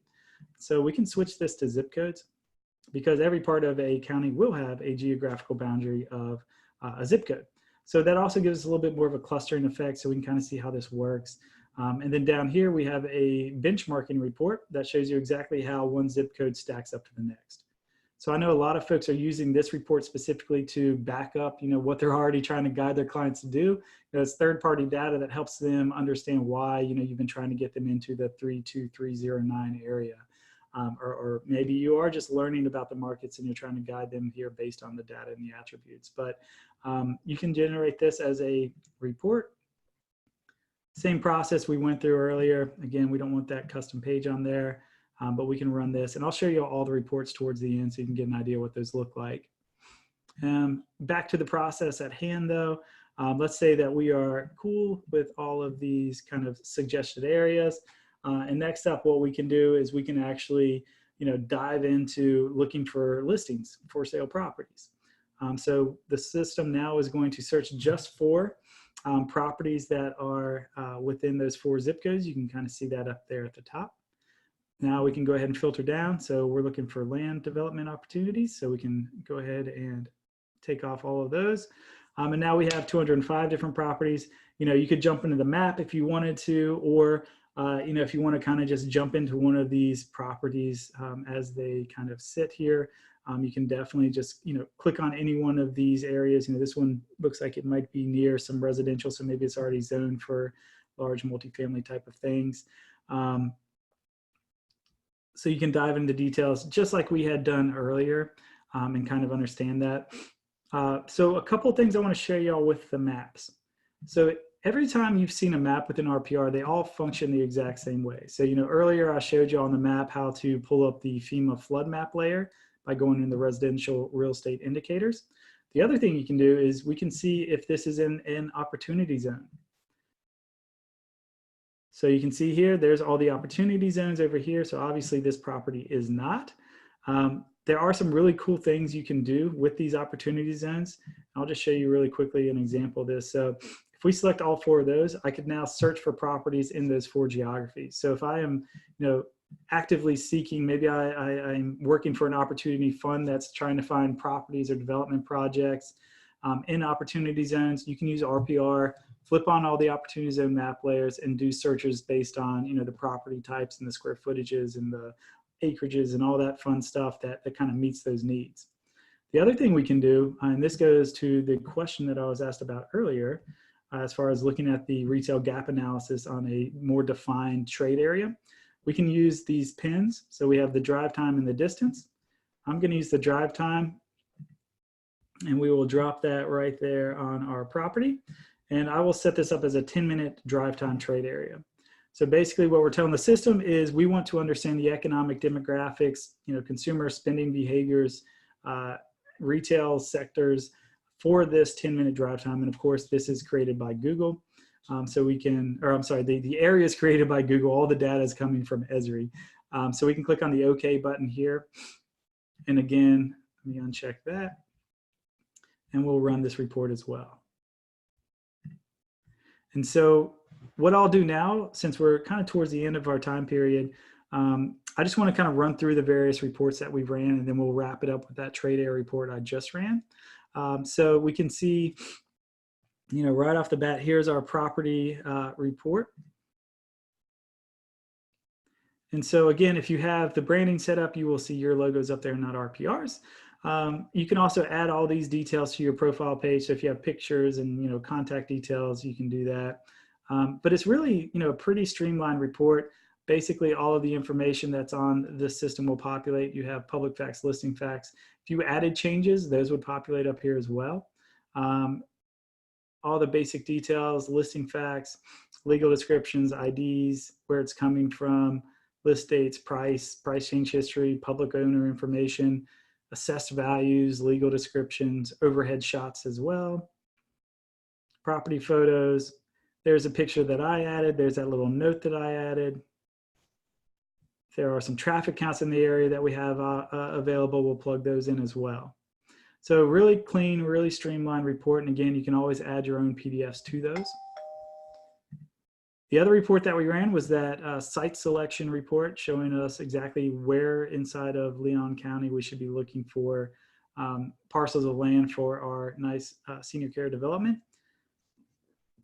So we can switch this to zip codes, because every part of a county will have a geographical boundary of a zip code. So that also gives us a little bit more of a clustering effect, so we can kind of see how this works. And then down here, we have a benchmarking report that shows you exactly how one zip code stacks up to the next. So I know a lot of folks are using this report specifically to back up, you know, what they're already trying to guide their clients to do. You know, it's third-party data that helps them understand why, you know, you've been trying to get them into the 32309 area. Or maybe you are just learning about the markets and you're trying to guide them here based on the data and the attributes. But you can generate this as a report. Same process we went through earlier. Again, we don't want that custom page on there. But we can run this, and I'll show you all the reports towards the end so you can get an idea what those look like. Back to the process at hand though, let's say that we are cool with all of these kind of suggested areas. And next up, what we can do is we can actually, you know, dive into looking for listings for sale properties. So the system now is going to search just for properties that are within those 4 zip codes. You can kind of see that up there at the top. Now we can go ahead and filter down. So we're looking for land development opportunities. So we can go ahead and take off all of those. And now we have 205 different properties. You know, you could jump into the map if you wanted to, or you know, if you want to kind of just jump into one of these properties as they kind of sit here, you can definitely just, you know, click on any one of these areas. You know, this one looks like it might be near some residential, so maybe it's already zoned for large multifamily type of things. So you can dive into details just like we had done earlier and kind of understand that. So a couple of things I want to share y'all with the maps. So every time you've seen a map within RPR, they all function the exact same way. So, you know, earlier I showed you on the map how to pull up the FEMA flood map layer by going in the residential real estate indicators. The other thing you can do is we can see if this is in an opportunity zone. So you can see here, there's all the opportunity zones over here. So obviously this property is not. There are some really cool things you can do with these opportunity zones. I'll just show you really quickly an example of this. So if we select all 4 of those, I could now search for properties in those 4 geographies. So if I am, you know, actively seeking, maybe I'm working for an opportunity fund that's trying to find properties or development projects in opportunity zones, you can use RPR, flip on all the opportunity zone map layers and do searches based on, you know, the property types and the square footages and the acreages and all that fun stuff that kind of meets those needs. The other thing we can do, and this goes to the question that I was asked about earlier, as far as looking at the retail gap analysis on a more defined trade area, we can use these pins. So we have the drive time and the distance. I'm going to use the drive time, and we will drop that right there on our property. And I will set this up as a 10-minute drive time trade area. So basically what we're telling the system is we want to understand the economic demographics, you know, consumer spending behaviors, retail sectors for this 10-minute drive time. And of course, this is created by Google. So we can, or I'm sorry, the area is created by Google. All the data is coming from ESRI. So we can click on the OK button here. And again, let me uncheck that. And we'll run this report as well. And so what I'll do now, since we're kind of towards the end of our time period, I just want to kind of run through the various reports that we've ran, and then we'll wrap it up with that trade area report I just ran. So we can see, you know, right off the bat, here's our property report. And so again, if you have the branding set up, you will see your logos up there, not RPR's. You can also add all these details to your profile page. So if you have pictures and, you know, contact details, you can do that. But it's really, you know, a pretty streamlined report. Basically, all of the information that's on this system will populate. You have public facts, listing facts. If you added changes, those would populate up here as well. All the basic details, listing facts, legal descriptions, IDs, where it's coming from, list dates, price change history, public owner information, assessed values, legal descriptions, overhead shots as well, property photos. There's a picture that I added. There's that little note that I added. There are some traffic counts in the area that we have available. We'll plug those in as well. So really clean, really streamlined report. And again, you can always add your own PDFs to those. The other report that we ran was that site selection report showing us exactly where inside of Leon County we should be looking for parcels of land for our nice senior care development.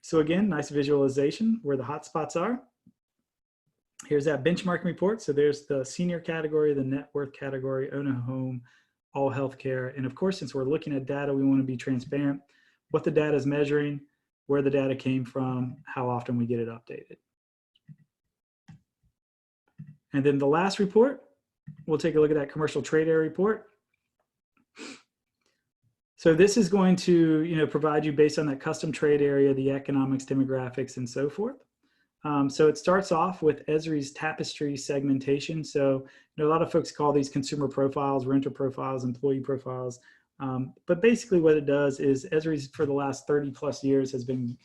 So again, nice visualization where the hotspots are. Here's that benchmarking report. So there's the senior category, the net worth category, own a home, all healthcare. And of course, since we're looking at data, we want to be transparent. What the data is measuring, where the data came from, how often we get it updated. And then the last report, we'll take a look at that commercial trade area report. So this is going to, you know, provide you based on that custom trade area, the economics, demographics, and so forth. So it starts off with ESRI Z Tapestry segmentation. So, you know, a lot of folks call these consumer profiles, renter profiles, employee profiles. But basically what it does is ESRI for the last 30+ years has been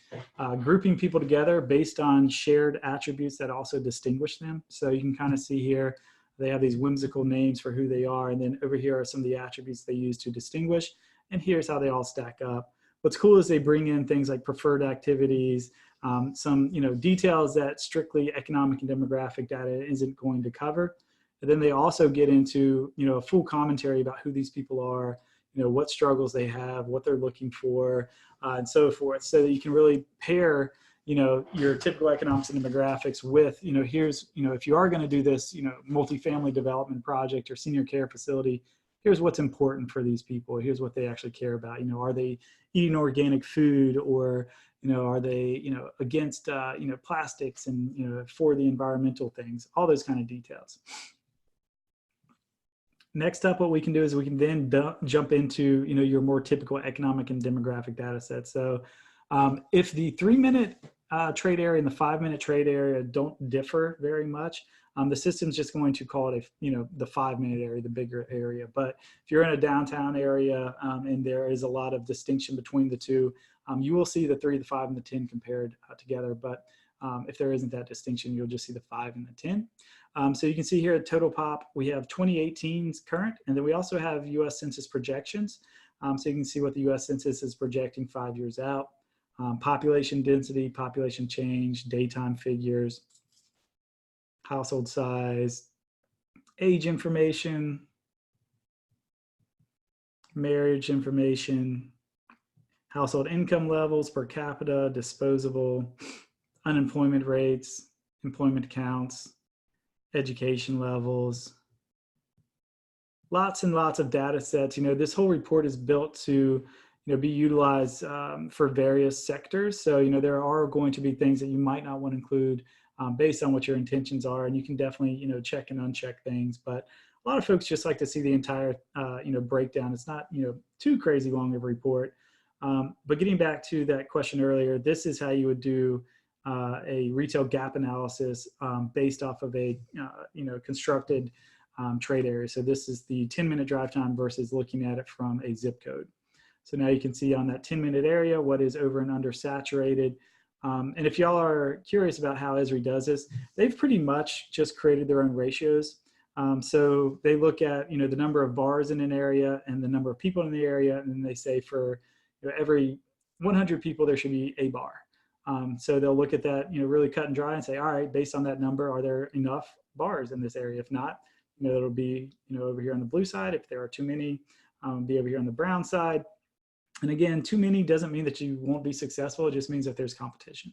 grouping people together based on shared attributes that also distinguish them. So you can kind of see here, they have these whimsical names for who they are. And then over here are some of the attributes they use to distinguish. And here's how they all stack up. What's cool is they bring in things like preferred activities, some details that strictly economic and demographic data isn't going to cover. And then they also get into a full commentary about who these people are, what struggles they have, what they're looking for, and so forth, so that you can really pair your typical economics and demographics with here's if you are going to do this multifamily development project or senior care facility, here's what's important for these people, here's what they actually care about. Are they eating organic food, or are they against plastics and for the environmental things, all those kind of details. Next up, what we can do is we can then jump into your more typical economic and demographic data sets. So if the 3-minute trade area and the 5-minute trade area don't differ very much, the system's just going to call it the 5-minute area, the bigger area. But if you're in a downtown area and there is a lot of distinction between the two, you will see the 3, the 5, and the 10 compared together. But if there isn't that distinction, you'll just see the 5 and the 10. So you can see here at Total Pop, we have 2018's current, and then we also have U.S. Census projections. So you can see what the U.S. Census is projecting 5 years out. Population density, population change, daytime figures, household size, age information, marriage information, household income levels per capita, disposable, unemployment rates, employment counts, education levels, lots and lots of data sets. This whole report is built to be utilized for various sectors. So there are going to be things that you might not want to include based on what your intentions are, and you can definitely check and uncheck things. But a lot of folks just like to see the entire breakdown. It's not too crazy long of a report. But getting back to that question earlier, this is how you would do a retail gap analysis based off of a constructed trade area. So this is the 10-minute drive time versus looking at it from a zip code. So now you can see on that 10-minute area what is over and under saturated. And if y'all are curious about how ESRI does this, they've pretty much just created their own ratios. So they look at the number of bars in an area and the number of people in the area, and then they say for every 100 people there should be a bar. So they'll look at that really cut and dry and say, all right, based on that number, are there enough bars in this area? If not, it'll be over here on the blue side. If there are too many, be over here on the brown side. And again, too many doesn't mean that you won't be successful. It just means that there's competition.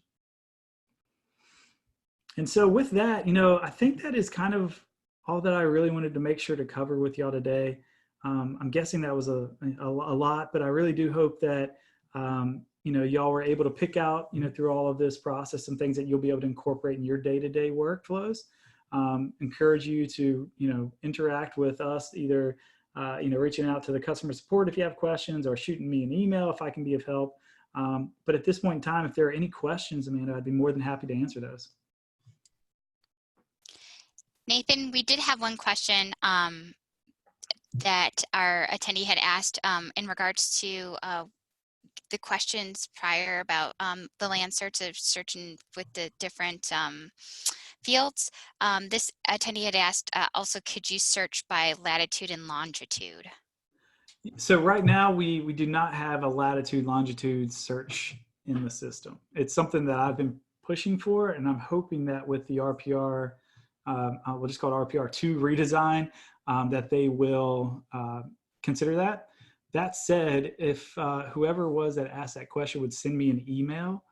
And so with that, I think that is kind of all that I really wanted to make sure to cover with y'all today. I'm guessing that was a lot, but I really do hope that y'all were able to pick out through all of this process some things that you'll be able to incorporate in your day-to-day workflows. Encourage you to interact with us, either reaching out to the customer support if you have questions, or shooting me an email if I can be of help. But at this point in time, if there are any questions, Amanda, I'd be more than happy to answer those. Nathan, we did have one question that our attendee had asked in regards to the questions prior about the land search of searching with the different fields. This attendee had asked also, could you search by latitude and longitude? So right now we do not have a latitude longitude search in the system. It's something that I've been pushing for, and I'm hoping that with the RPR, we'll just call it RPR 2 redesign, that they will consider that. That said, if whoever was that asked that question would send me an email,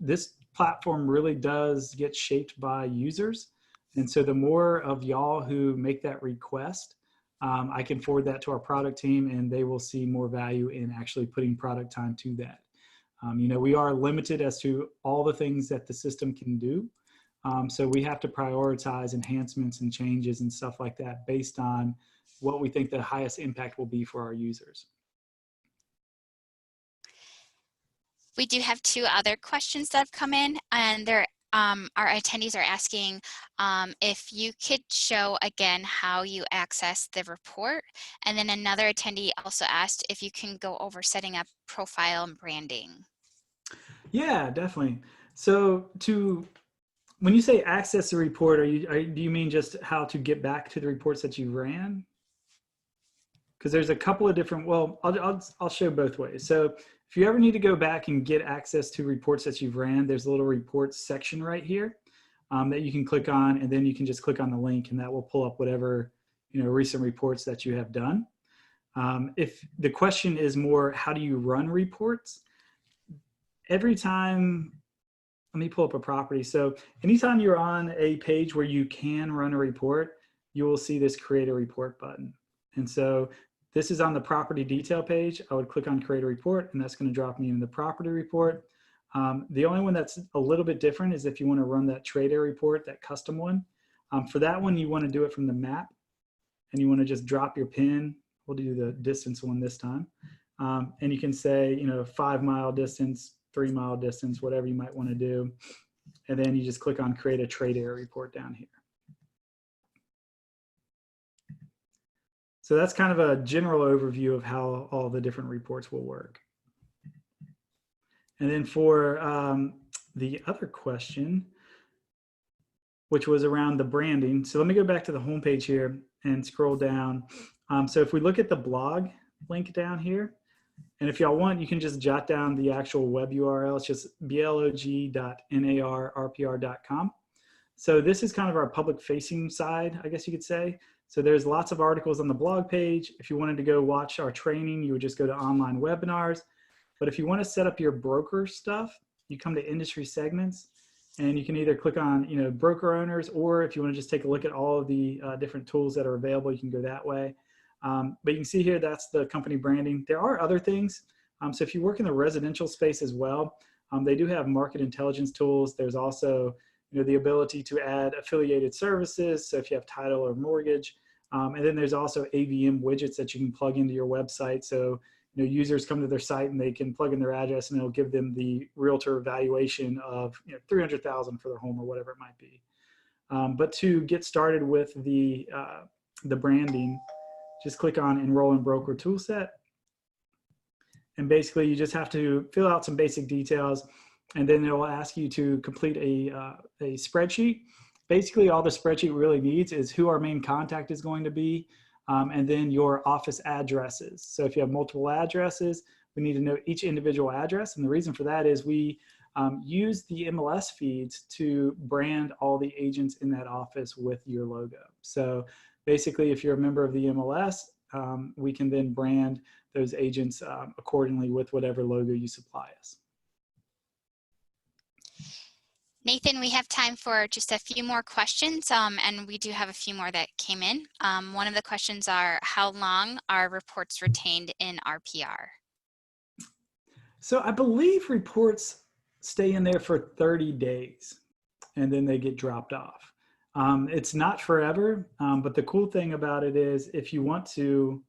this platform really does get shaped by users. And so the more of y'all who make that request, I can forward that to our product team, and they will see more value in actually putting product time to that. We are limited as to all the things that the system can do. So we have to prioritize enhancements and changes and stuff like that based on what we think the highest impact will be for our users. We do have 2 other questions that have come in, and they're our attendees are asking if you could show again how you access the report. And then another attendee also asked if you can go over setting up profile and branding. Yeah, definitely. So when you say access the report, do you mean just how to get back to the reports that you ran? because there's a couple of different, well, I'll show both ways. So if you ever need to go back and get access to reports that you've ran, there's a little reports section right here that you can click on, and then you can just click on the link and that will pull up whatever, recent reports that you have done. If the question is more, how do you run reports? Every time, let me pull up a property. So anytime you're on a page where you can run a report, you will see this create a report button. And so this is on the property detail page. I would click on create a report, and that's going to drop me in the property report. The only one that's a little bit different is if you want to run that trade area report, that custom one. For that one, you want to do it from the map, and you want to just drop your pin. We'll do the distance one this time. And you can say, 5 mile distance, 3 mile distance, whatever you might want to do. And then you just click on create a trade area report down here. So that's kind of a general overview of how all the different reports will work. And then for the other question, which was around the branding. So let me go back to the homepage here and scroll down. So if we look at the blog link down here, and if y'all want, you can just jot down the actual web URL. It's just blog.narrpr.com. So this is kind of our public facing side, I guess you could say. So there's lots of articles on the blog page. If you wanted to go watch our training, you would just go to online webinars. But if you want to set up your broker stuff, you come to industry segments, and you can either click on, broker owners, or if you want to just take a look at all of the different tools that are available, you can go that way. But you can see here, that's the company branding. There are other things. So if you work in the residential space as well, they do have market intelligence tools. There's also, the ability to add affiliated services. So if you have title or mortgage, and then there's also AVM widgets that you can plug into your website. So, users come to their site and they can plug in their address, and it'll give them the realtor valuation of $300,000 for their home or whatever it might be. But to get started with the branding, just click on Enroll in Broker Toolset. And basically you just have to fill out some basic details, and then it will ask you to complete a spreadsheet. Basically all the spreadsheet really needs is who our main contact is going to be, and then your office addresses. So if you have multiple addresses, we need to know each individual address. And the reason for that is we use the MLS feeds to brand all the agents in that office with your logo. So basically, if you're a member of the MLS, we can then brand those agents accordingly with whatever logo you supply us. Nathan, we have time for just a few more questions, and we do have a few more that came in. One of the questions are, how long are reports retained in RPR? So I believe reports stay in there for 30 days, and then they get dropped off. It's not forever, but the cool thing about it is if you want to,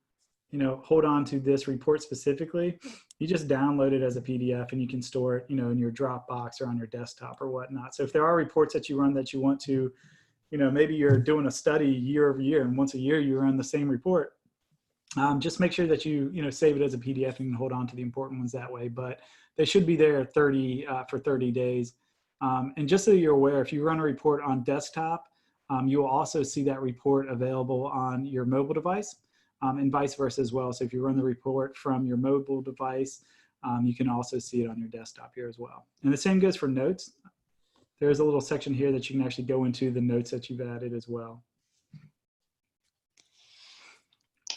hold on to this report specifically, you just download it as a PDF and you can store it, in your Dropbox or on your desktop or whatnot. So if there are reports that you run that you want to, maybe you're doing a study year over year and once a year you run the same report, just make sure that you, save it as a PDF and hold on to the important ones that way. But they should be there for 30 days. And just so you're aware, if you run a report on desktop, you will also see that report available on your mobile device, and vice versa as well. So if you run the report from your mobile device, you can also see it on your desktop here as well. And the same goes for notes. There's a little section here that you can actually go into the notes that you've added as well.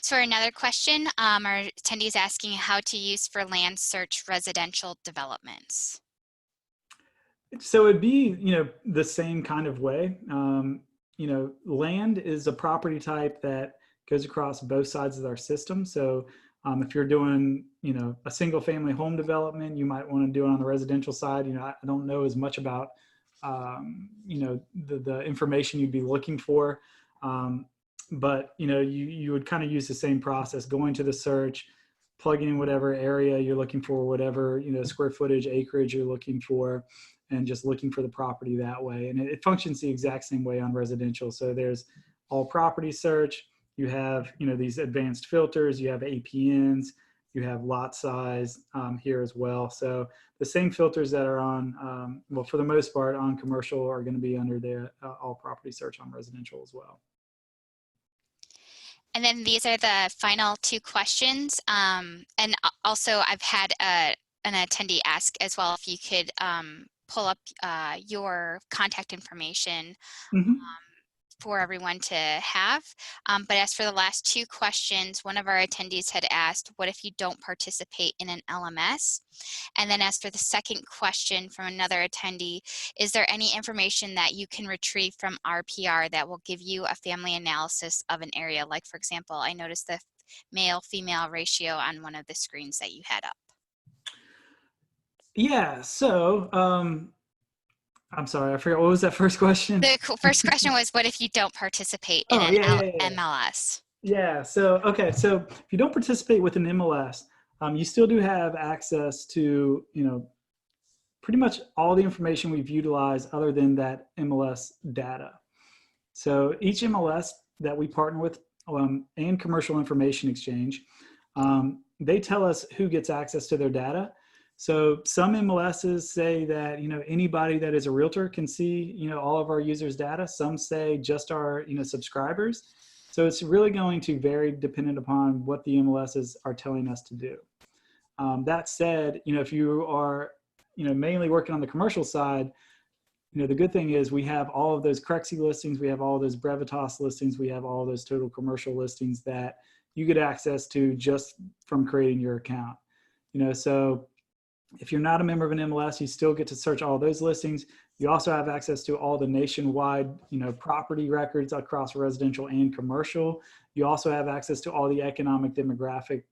For another question, our attendee is asking how to use for land search residential developments. So it'd be, the same kind of way. Land is a property type that goes across both sides of our system. So if you're doing, a single family home development, you might want to do it on the residential side. I don't know as much about, the information you'd be looking for. But, you would kind of use the same process, going to the search, plugging in whatever area you're looking for, whatever, square footage, acreage you're looking for, and just looking for the property that way. And it functions the exact same way on residential. So there's all property search. You have, these advanced filters, you have APNs, you have lot size here as well. So the same filters that are on, well, for the most part on commercial are going to be under the all property search on residential as well. And then these are the final two questions. And also I've had an attendee ask as well if you could pull up your contact information Mhm. for everyone to have. But as for the last two questions, one of our attendees had asked, what if you don't participate in an LMS? And then as for the second question from another attendee, is there any information that you can retrieve from RPR that will give you a family analysis of an area? Like, for example, I noticed the male-female ratio on one of the screens that you had up. Yeah, so I'm sorry, I forgot, what was that first question? The first question was, what if you don't participate in Oh, an yeah. MLS? Yeah, so, okay, so if you don't participate with an MLS, you still do have access to, pretty much all the information we've utilized other than that MLS data. So each MLS that we partner with and Commercial Information Exchange, they tell us who gets access to their data. So some MLSs say that anybody that is a realtor can see all of our users' data. Some say just our subscribers. So it's really going to vary dependent upon what the MLSs are telling us to do. That said, if you are mainly working on the commercial side, the good thing is we have all of those Crexi listings, we have all those Brevitas listings, we have all those total commercial listings that you get access to just from creating your account. So if you're not a member of an MLS, you still get to search all those listings. You also have access to all the nationwide, property records across residential and commercial. You also have access to all the economic demographic,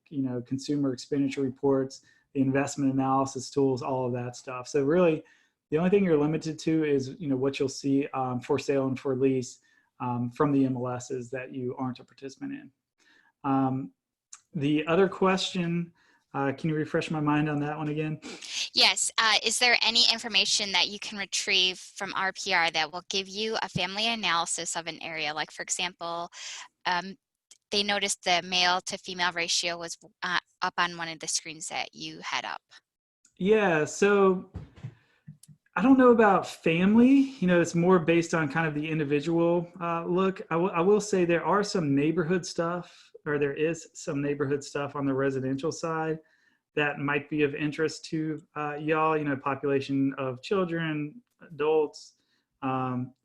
consumer expenditure reports, the investment analysis tools, all of that stuff. So really, the only thing you're limited to is, what you'll see for sale and for lease from the MLSs that you aren't a participant in. The other question, can you refresh my mind on that one again? Yes. Is there any information that you can retrieve from RPR that will give you a family analysis of an area? Like, for example, they noticed the male to female ratio was up on one of the screens that you had up. Yeah, so I don't know about family. It's more based on kind of the individual look. I will say there are some neighborhood stuff, or there is some neighborhood stuff on the residential side that might be of interest to y'all, population of children, adults,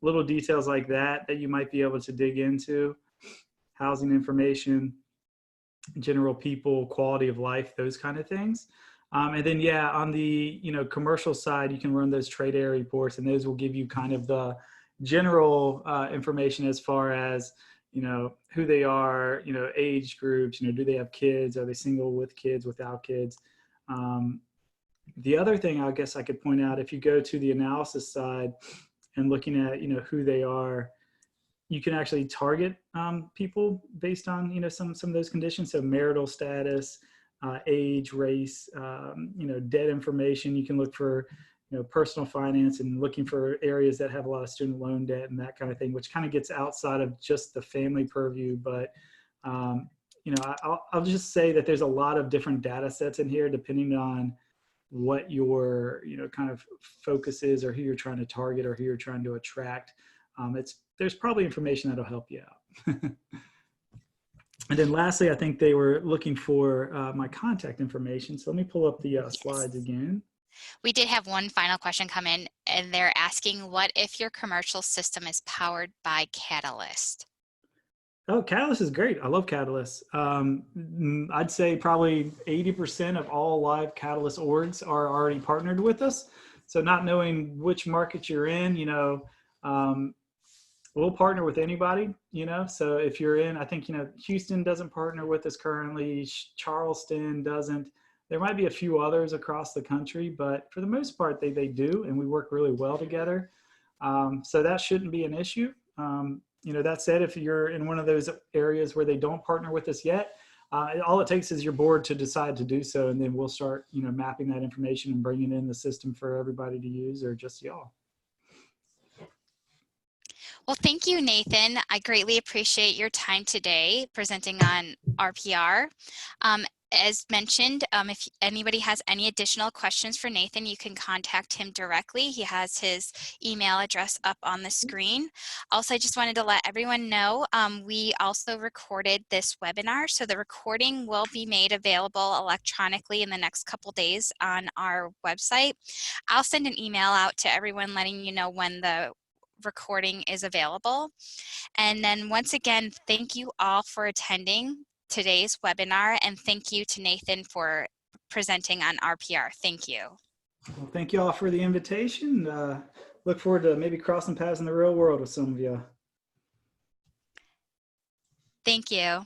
little details like that you might be able to dig into, housing information, general people, quality of life, those kind of things. And then, yeah, on the, commercial side, you can run those trade area reports, and those will give you kind of the general information as far as, who they are, age groups, do they have kids? Are they single, with kids, without kids? The other thing I guess I could point out, if you go to the analysis side and looking at, who they are, you can actually target people based on, some of those conditions. So marital status, age, race, debt information. You can look for, personal finance and looking for areas that have a lot of student loan debt and that kind of thing, which kind of gets outside of just the family purview. But, I'll just say that there's a lot of different data sets in here, depending on what your, kind of focus is, or who you're trying to target, or who you're trying to attract. There's probably information that'll help you out. And then lastly, I think they were looking for my contact information. So let me pull up the slides again. We did have one final question come in, and they're asking, what if your commercial system is powered by Catalyst? Oh, Catalyst is great. I love Catalyst. I'd say probably 80% of all live Catalyst orgs are already partnered with us. So not knowing which market you're in, we'll partner with anybody, so if you're in, I think, Houston doesn't partner with us currently, Charleston doesn't. There might be a few others across the country, but for the most part, they do, and we work really well together. So that shouldn't be an issue. That said, if you're in one of those areas where they don't partner with us yet, all it takes is your board to decide to do so, and then we'll start, mapping that information and bringing in the system for everybody to use, or just y'all. Well, thank you, Nathan. I greatly appreciate your time today presenting on RPR. as mentioned, if anybody has any additional questions for Nathan, you can contact him directly. He has his email address up on the screen. Also, I just wanted to let everyone know, we also recorded this webinar, so the recording will be made available electronically in the next couple days on our website. I'll send an email out to everyone letting you know when the recording is available. And then once again, thank you all for attending today's webinar, and thank you to Nathan for presenting on RPR. Thank you. Well, thank you all for the invitation. Look forward to maybe crossing paths in the real world with some of you. Thank you.